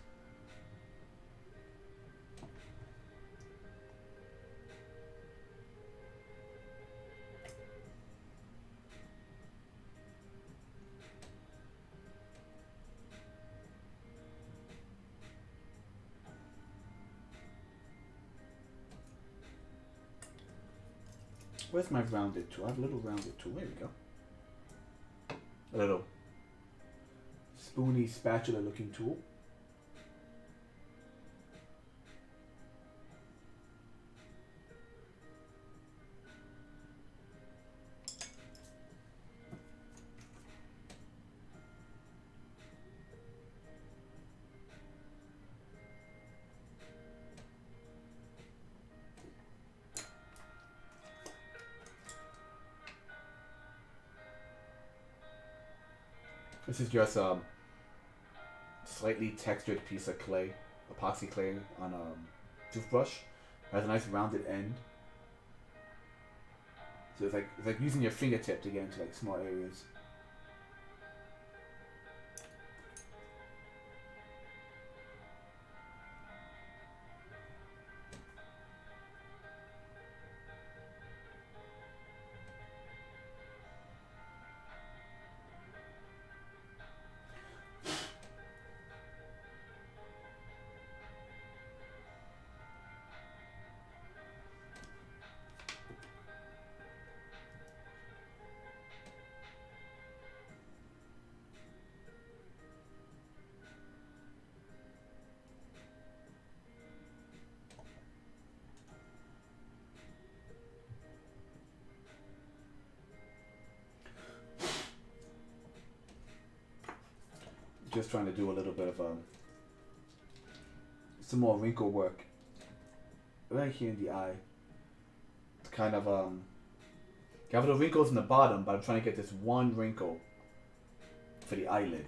Where's my rounded tool? I have a little rounded tool. There we go. A little spoony spatula looking tool. This is just a slightly textured piece of clay, epoxy clay on a toothbrush. It has a nice rounded end. So it's like using your fingertip to get into like small areas. Just trying to do a little bit of some more wrinkle work right here in the eye, kind of you have the wrinkles in the bottom, but I'm trying to get this one wrinkle for the eyelid.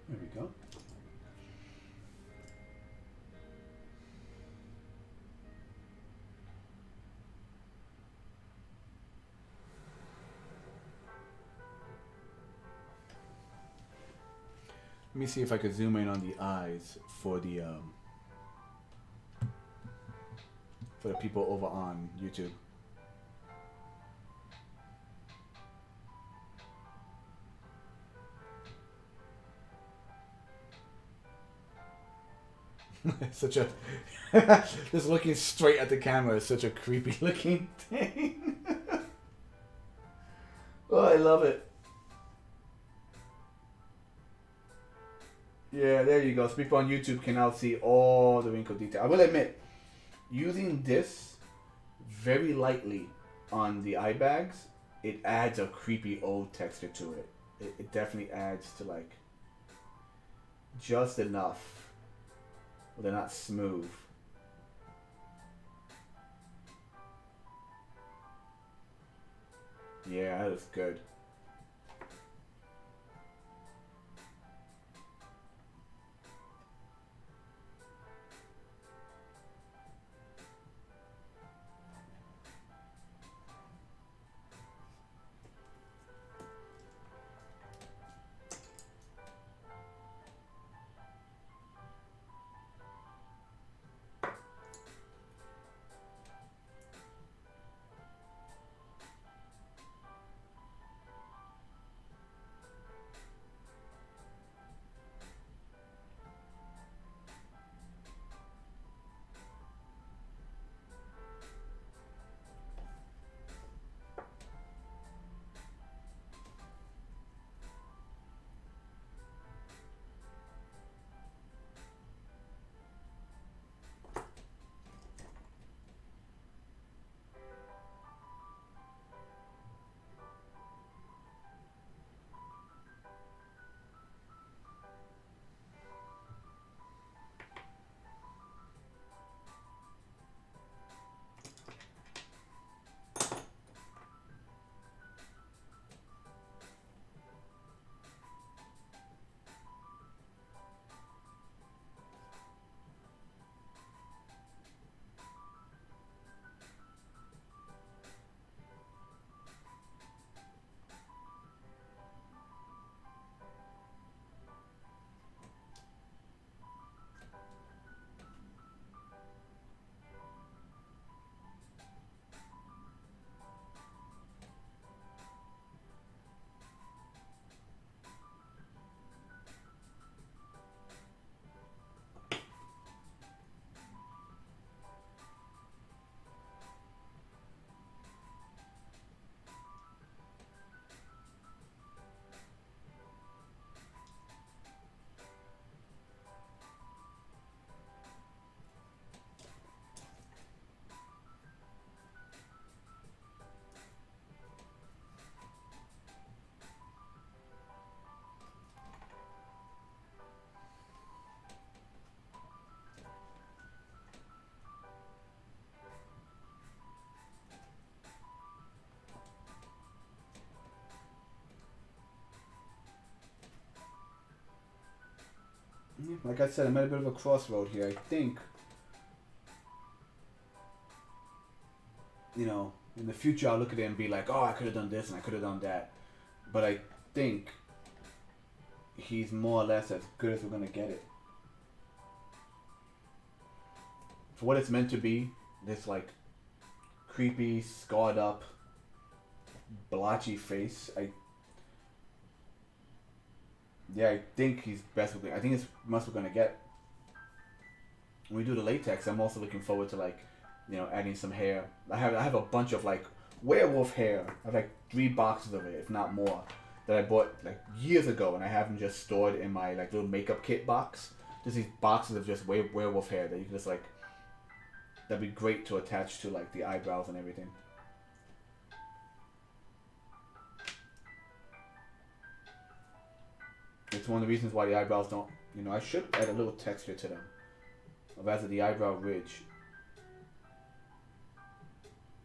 There we go. Let me see if I could zoom in on the eyes for the people over on YouTube. Such a just looking straight at the camera is such a creepy looking thing. Oh, I love it. Yeah, there you go. So people on YouTube can now see all the wrinkle detail. I will admit, using this very lightly on the eye bags, it adds a creepy old texture to it. It definitely adds to like just enough. Well, they're not smooth. Yeah, that is good. Like I said, I'm at a bit of a crossroad here. I think, you know, in the future I'll look at it and be like, oh, I could have done this and I could have done that. But I think he's more or less as good as we're going to get it. For what it's meant to be, this like creepy, scarred up, blotchy face, I think he's best looking. I think it's most we're gonna get. When we do the latex, I'm also looking forward to like, you know, adding some hair. I have a bunch of like werewolf hair. I have like 3 boxes of it, if not more, that I bought like years ago, and I have them just stored in my like little makeup kit box. Just these boxes of just werewolf hair that you can just like. That'd be great to attach to like the eyebrows and everything. It's one of the reasons why the eyebrows don't. You know, I should add a little texture to them. Rather the eyebrow ridge.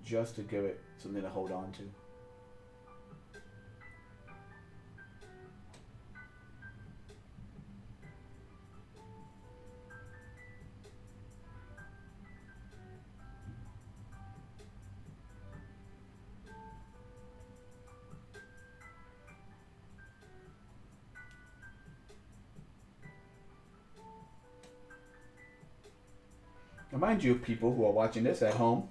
Just to give it something to hold on to. Now mind you, people who are watching this at home,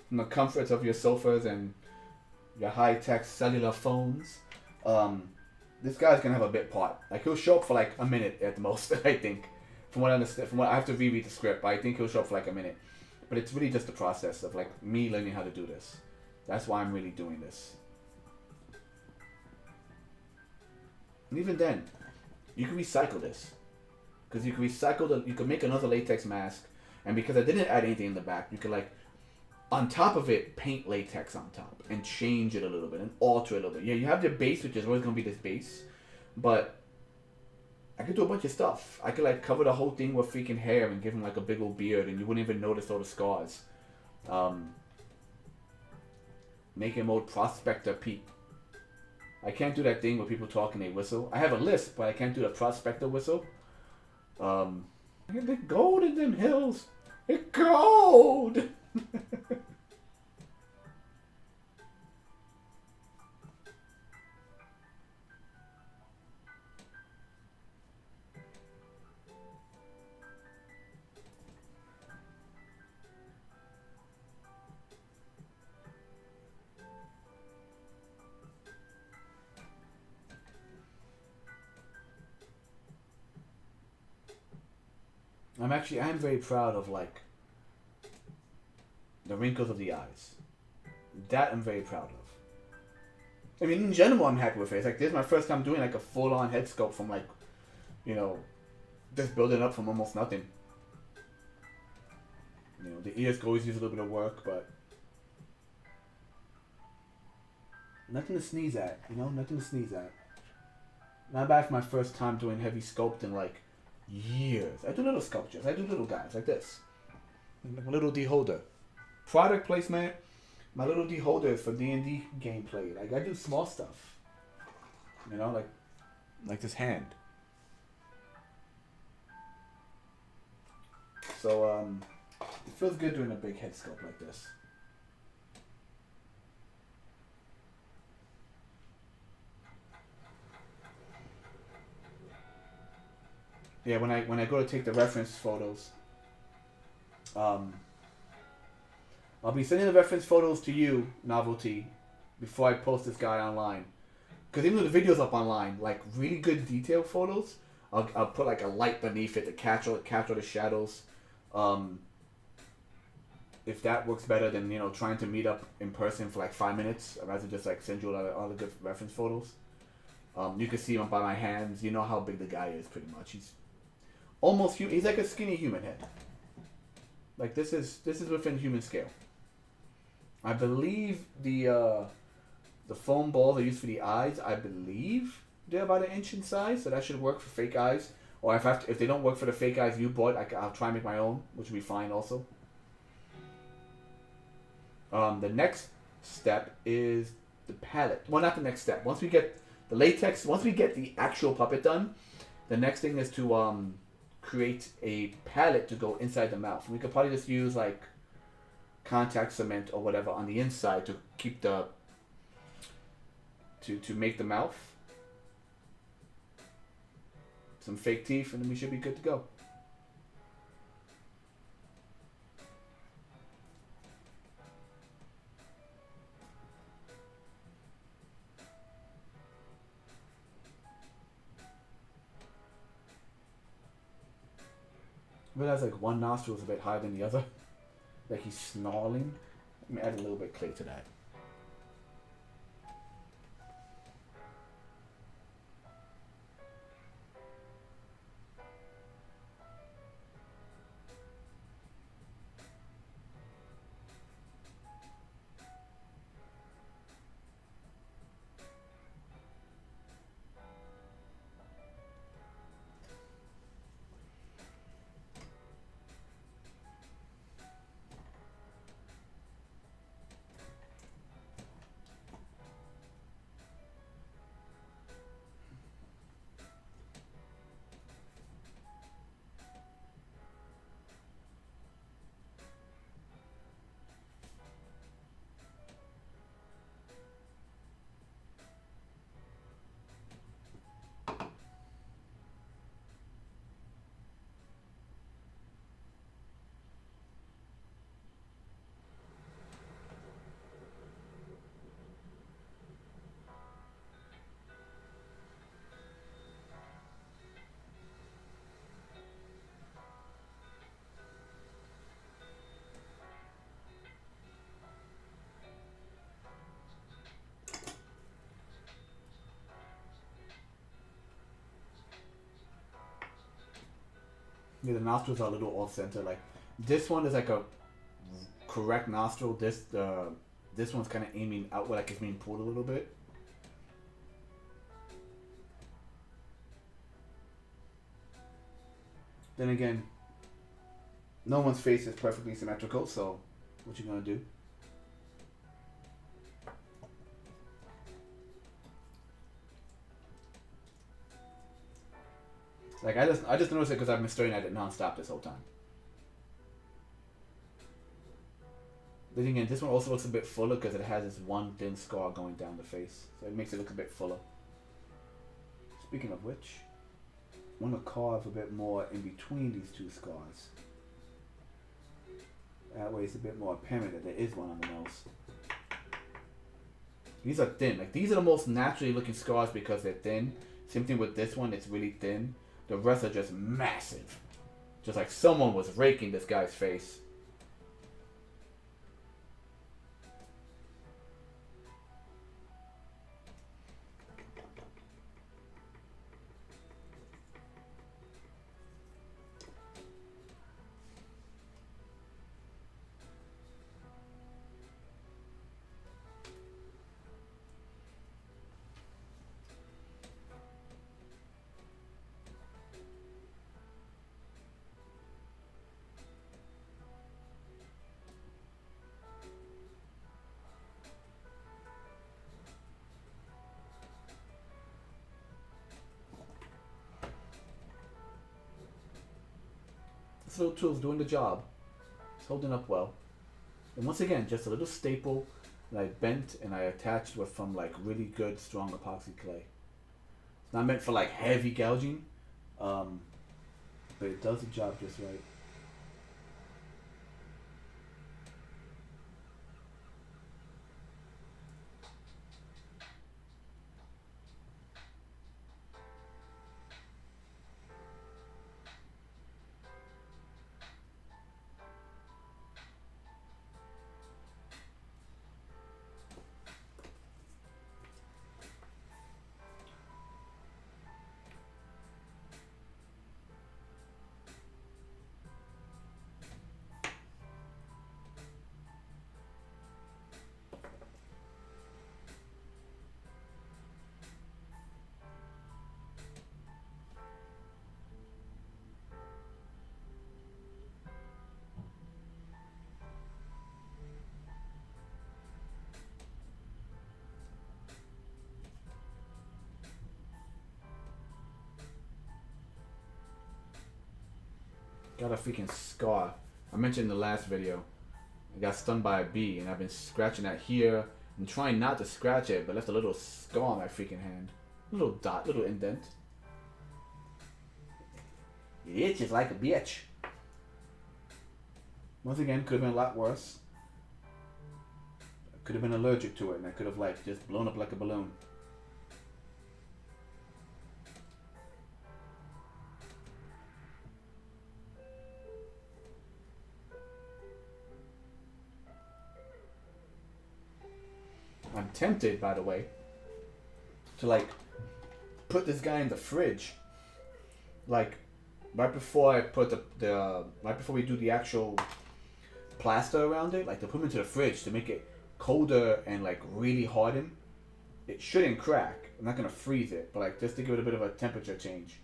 from the comforts of your sofas and your high-tech cellular phones, this guy's gonna have a bit part. Like he'll show up for like a minute at the most, I think. From what I understand, from what I have to reread the script, but I think he'll show up for like a minute. But it's really just the process of like me learning how to do this. That's why I'm really doing this. And even then, you can recycle this, because you can recycle you can make another latex mask, and because I didn't add anything in the back, you can like. On top of it, paint latex on top and change it a little bit and alter it a little bit. Yeah, you have the base, which is always going to be this base, but I could do a bunch of stuff. I could like cover the whole thing with freaking hair and give him like a big old beard, and you wouldn't even notice all the scars. Make him old prospector Pete. I can't do that thing where people talk and they whistle. I have a list, but I can't do the prospector whistle. The gold in them hills. It's gold. I'm very proud of like the wrinkles of the eyes. That I'm very proud of. I mean, in general, I'm happy with it. It's like this is my first time doing like a full-on head sculpt from like, you know, just building up from almost nothing. You know, the ears could always use a little bit of work, but nothing to sneeze at. You know, nothing to sneeze at. Not bad for my first time doing heavy sculpting like years. I do little sculptures. I do little guys like this. Like a little D-holder. Product placement. My little D-holder is for D&D gameplay. Like I do small stuff. You know, like this hand. So it feels good doing a big head sculpt like this. Yeah, when I go to take the reference photos, I'll be sending the reference photos to you, Novelty, before I post this guy online. Because even though the video's up online, like really good detail photos, I'll put like a light beneath it to catch all the shadows. If that works better than, you know, trying to meet up in person for like 5 minutes, I'd rather just like send you all the good reference photos. You can see him by my hands. You know how big the guy is, pretty much. He's almost human. He's like a skinny human head. Like this is within human scale. I believe the foam balls I use for the eyes, I believe they're about 1 inch in size, so that should work for fake eyes. Or if they don't work for the fake eyes you bought, I'll try and make my own, which will be fine also. The next step is the palette. Well, not the next step. Once we get the latex, once we get the actual puppet done, the next thing is to create a palette to go inside the mouth. We could probably just use like contact cement or whatever on the inside to keep the to make the mouth. Some fake teeth, and then we should be good to go. I realize like one nostril is a bit higher than the other. Like he's snarling. Let me add a little bit of clay to that. Yeah, the nostrils are a little off center. Like this one is like a correct nostril. This one's kind of aiming outward, like it's being pulled a little bit. Then again, no one's face is perfectly symmetrical, so what you gonna do? Like I just noticed it because I've been staring at it nonstop this whole time. Then again, this one also looks a bit fuller because it has this one thin scar going down the face, so it makes it look a bit fuller. Speaking of which, I want to carve a bit more in between these two scars. That way it's a bit more apparent that there is one on the nose. These are thin. Like these are the most naturally looking scars because they're thin. Same thing with this one, it's really thin. The rest are just massive. Just like someone was raking this guy's face. This little tool's doing the job. It's holding up well. And once again, just a little staple that I bent and I attached with from like really good strong epoxy clay. It's not meant for like heavy gouging, but it does the job just right. Got a freaking scar. I mentioned in the last video, I got stung by a bee and I've been scratching that here and trying not to scratch it, but left a little scar on my freaking hand. Little dot, little indent. It itches like a bitch. Once again, could have been a lot worse. I could have been allergic to it and I could have like just blown up like a balloon. I'm tempted, by the way, to like put this guy in the fridge, like right before I put the right before we do the actual plaster around it, like to put him into the fridge to make it colder and like really harden. It shouldn't crack. I'm not gonna freeze it, but like just to give it a bit of a temperature change.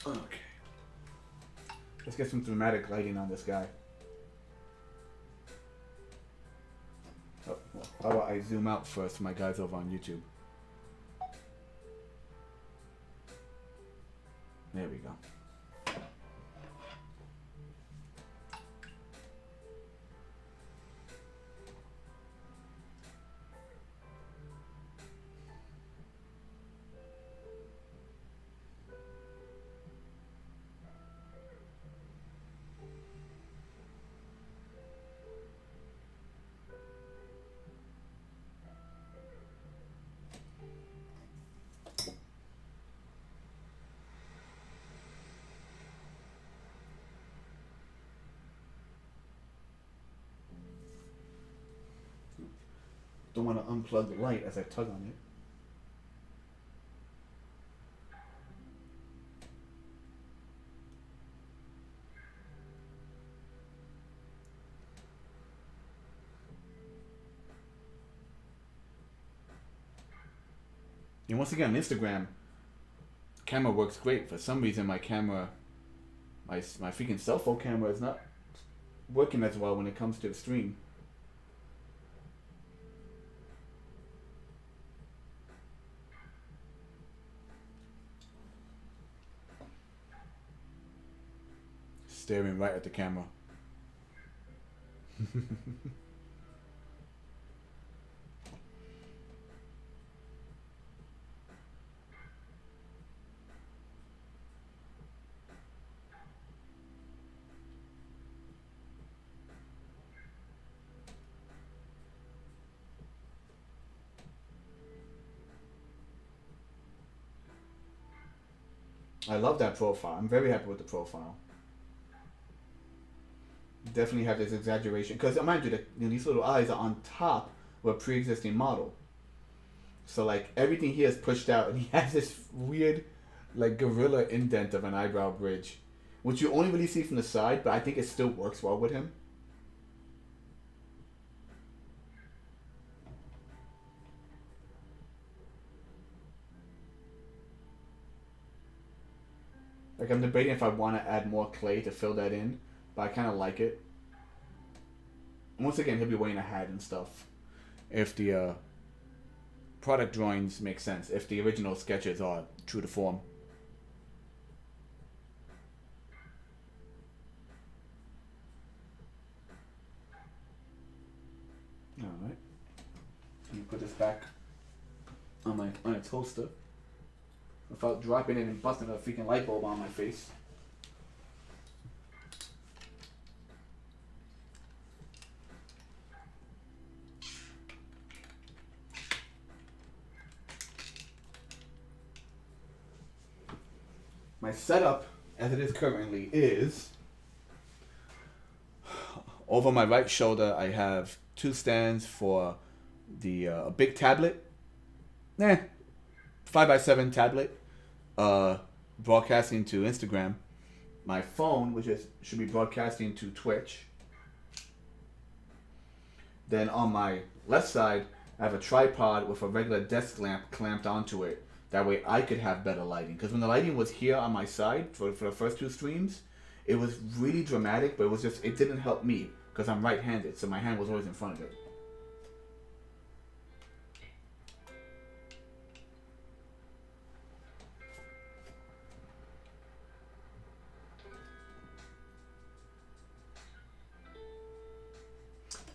Okay. Let's get some dramatic lighting on this guy. Oh, well, how about I zoom out first for my guys over on YouTube? There we go. Don't want to unplug the light as I tug on it. And once again, on Instagram, camera works great. For some reason, my camera, my freaking cell phone camera is not working as well when it comes to the stream. Staring right at the camera. I love that profile. I'm very happy with the profile. Definitely have this exaggeration. Because mind you, these little eyes are on top of a pre-existing model. So like everything here is pushed out and he has this weird like gorilla indent of an eyebrow bridge. Which you only really see from the side, but I think it still works well with him. Like I'm debating if I want to add more clay to fill that in, but I kind of like it. Once again, he'll be wearing a hat and stuff. If the product drawings make sense, if the original sketches are true to form. All right. Let me put this back on its holster without dropping it and busting a freaking light bulb on my face. My setup, as it is currently, is over my right shoulder I have two stands for the big tablet, 5x7 tablet, broadcasting to Instagram. My phone, which should be broadcasting to Twitch. Then on my left side, I have a tripod with a regular desk lamp clamped onto it. That way I could have better lighting. Because when the lighting was here on my side for the first two streams, it was really dramatic, but it didn't help me because I'm right-handed, so my hand was always in front of it.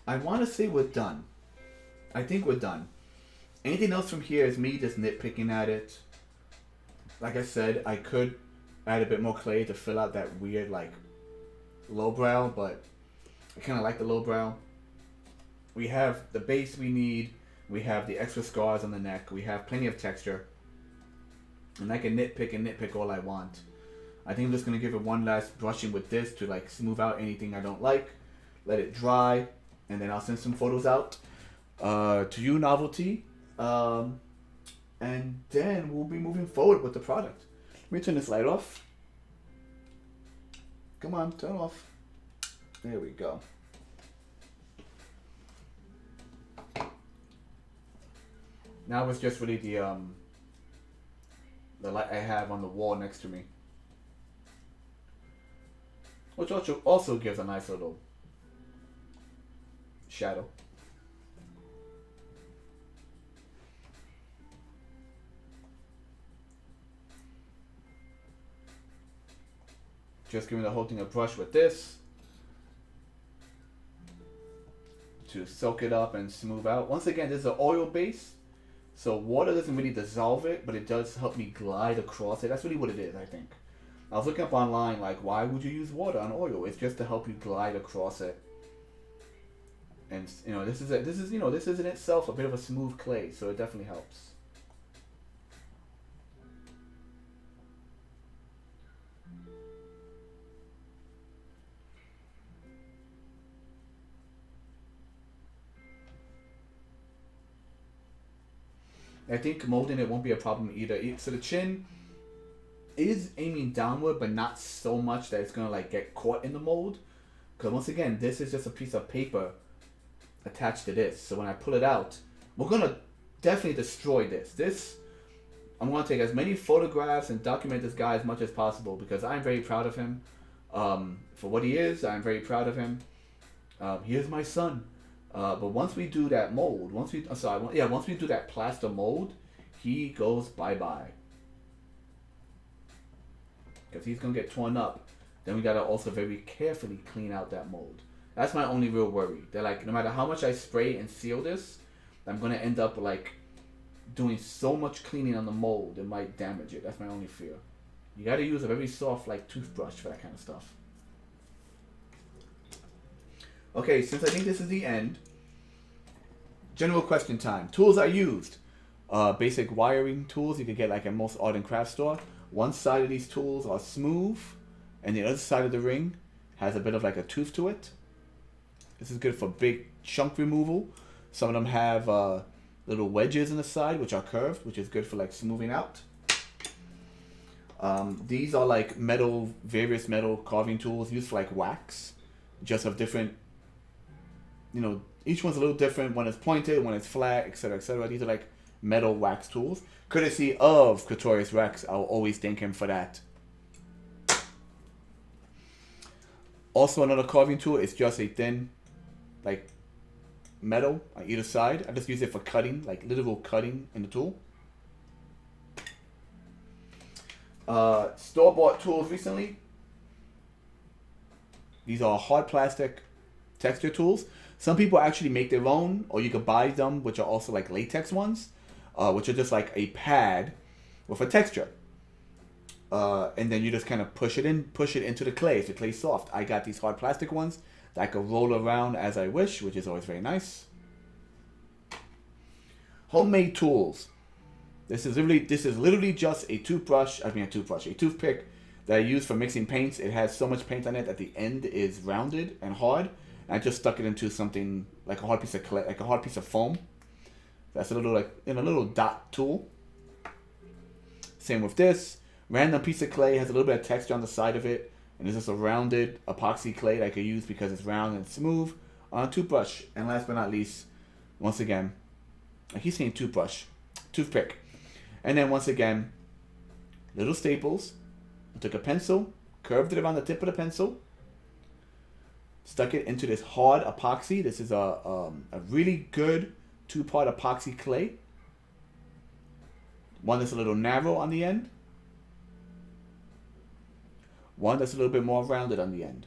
I want to say we're done. I think we're done. Anything else from here is me just nitpicking at it. Like I said, I could add a bit more clay to fill out that weird, like, lowbrow, but I kind of like the lowbrow. We have the base we need. We have the extra scars on the neck. We have plenty of texture. And I can nitpick all I want. I think I'm just going to give it one last brushing with this to, like, smooth out anything I don't like. Let it dry. And then I'll send some photos out to you, Novelty. And then we'll be moving forward with the product. Let me turn this light off. Come on, turn it off. There we go. Now it's just really the light I have on the wall next to me, which also gives a nice little shadow. Just giving the whole thing a brush with this to soak it up and smooth out. Once again, this is an oil base, so water doesn't really dissolve it, but it does help me glide across it. That's really what it is, I think. I was looking up online, like, why would you use water on oil? It's just to help you glide across it. And this is in itself a bit of a smooth clay, so it definitely helps. I think molding it won't be a problem either. So the chin is aiming downward, but not so much that it's gonna like get caught in the mold. Because once again, this is just a piece of paper attached to this. So when I pull it out, we're gonna definitely destroy this. I'm gonna take as many photographs and document this guy as much as possible because I'm very proud of him. For what he is, I'm very proud of him. He is my son. But once we do that mold, once we do that plaster mold, he goes bye-bye. Because he's gonna get torn up. Then we gotta also very carefully clean out that mold. That's my only real worry. That like no matter how much I spray and seal this, I'm gonna end up like doing so much cleaning on the mold it might damage it. That's my only fear. You gotta use a very soft like toothbrush for that kind of stuff. Okay, since I think this is the end, general question time. Tools I used. Basic wiring tools you could get like at most art and craft store. One side of these tools are smooth, and the other side of the ring has a bit of like a tooth to it. This is good for big chunk removal. Some of them have little wedges in the side which are curved, which is good for like smoothing out. These are like various metal carving tools used for like wax, just of different, each one's a little different. One is pointed, one is flat, etc., etc. These are like metal wax tools, courtesy of Pretorius Rex. I'll always thank him for that. Also, another carving tool is just a thin, like metal on either side. I just use it for cutting, like literal cutting in the tool. Store-bought tools recently. These are hard plastic texture tools. Some people actually make their own, or you could buy them, which are also like latex ones, which are just like a pad with a texture. And then you just kind of push it into the clay. If the clay's soft, I got these hard plastic ones that I could roll around as I wish, which is always very nice. Homemade tools. This is literally just a toothpick that I use for mixing paints. It has so much paint on it that the end is rounded and hard. And I just stuck it into something like a hard piece of clay, like a hard piece of foam. That's a little dot tool. Same with this. Random piece of clay has a little bit of texture on the side of it. And it's just a rounded epoxy clay that I could use because it's round and smooth on a toothbrush. And last but not least, once again, I keep saying toothpick. And then once again, little staples. I took a pencil, curved it around the tip of the pencil, stuck it into this hard epoxy. This is a really good 2-part epoxy clay. One that's a little narrow on the end. One that's a little bit more rounded on the end.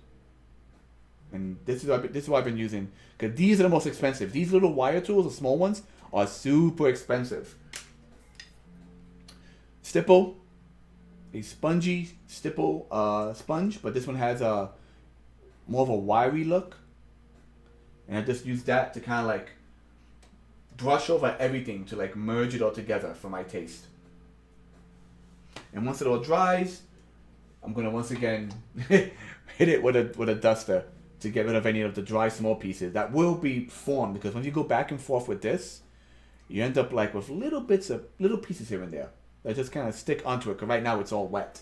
And this is what I've been using. Because these are the most expensive. These little wire tools, the small ones, are super expensive. Stipple. A spongy stipple sponge. But this one has more of a wiry look. And I just use that to kind of like brush over everything to like merge it all together for my taste. And once it all dries, I'm gonna once again hit it with a duster to get rid of any of the dry small pieces that will be formed, because when you go back and forth with this, you end up like with little pieces here and there that just kind of stick onto it, because right now it's all wet.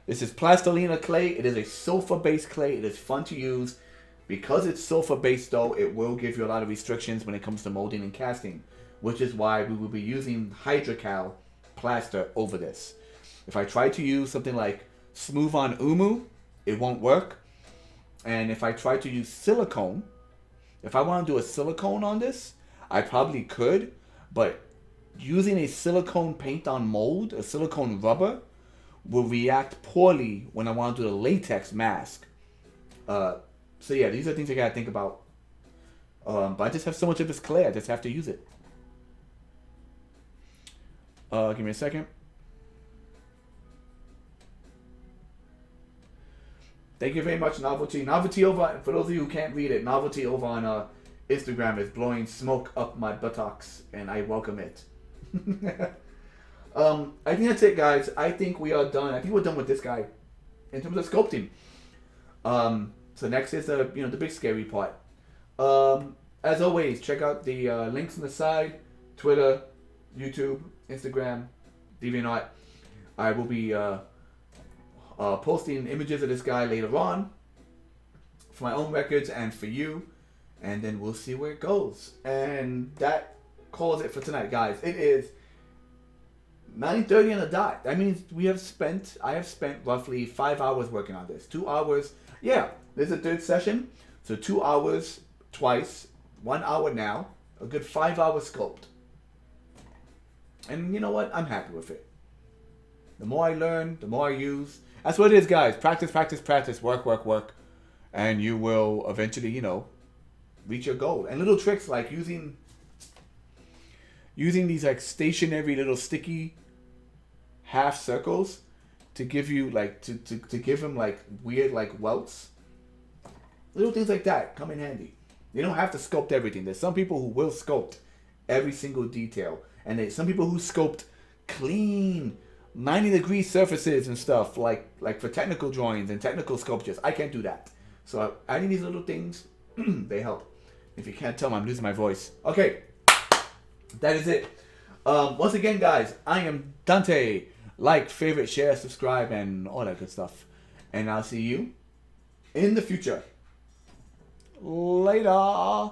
This is plastilina clay. It is a sulfur-based clay. It is fun to use. Because it's sulfur-based though, it will give you a lot of restrictions when it comes to molding and casting, which is why we will be using hydrocal plaster over this. If I try to use something like Smooth On Umu, it won't work. And if I try to use silicone, if I want to do a silicone on this, I probably could, but using a silicone paint on mold, a silicone rubber, will react poorly when I want to do a latex mask. So yeah, these are things I gotta think about. But I just have so much of this clay, I just have to use it. Give me a second. Thank you very much, Novelty. Novelty over, for those of you who can't read it, Novelty over on Instagram is blowing smoke up my buttocks, and I welcome it. I think that's it, guys. I think we are done. I think we're done with this guy in terms of sculpting. So next is the big scary part. As always, check out the links on the side. Twitter, YouTube, Instagram, DeviantArt. I will be posting images of this guy later on for my own records and for you, and then we'll see where it goes. And that calls it for tonight, guys. It is 9:30 on the dot. That means I have spent roughly 5 hours working on this. 2 hours. Yeah, this is a third session. So 2 hours twice, 1 hour now. A good 5 hours sculpt. And you know what? I'm happy with it. The more I learn, the more I use. That's what it is, guys. Practice, practice, practice. Work, work, work. And you will eventually, reach your goal. And little tricks like using these like stationary little sticky half circles to give you like to give them like weird like welts. Little things like that come in handy. You don't have to sculpt everything. There's some people who will sculpt every single detail, and there's some people who sculpt clean 90-degree surfaces and stuff like for technical drawings and technical sculptures. I can't do that. So adding these little things, they help. If you can't tell, I'm losing my voice. Okay, that is it. Once again, guys, I am Dante. Like, favorite, share, subscribe, and all that good stuff. And I'll see you in the future. Later.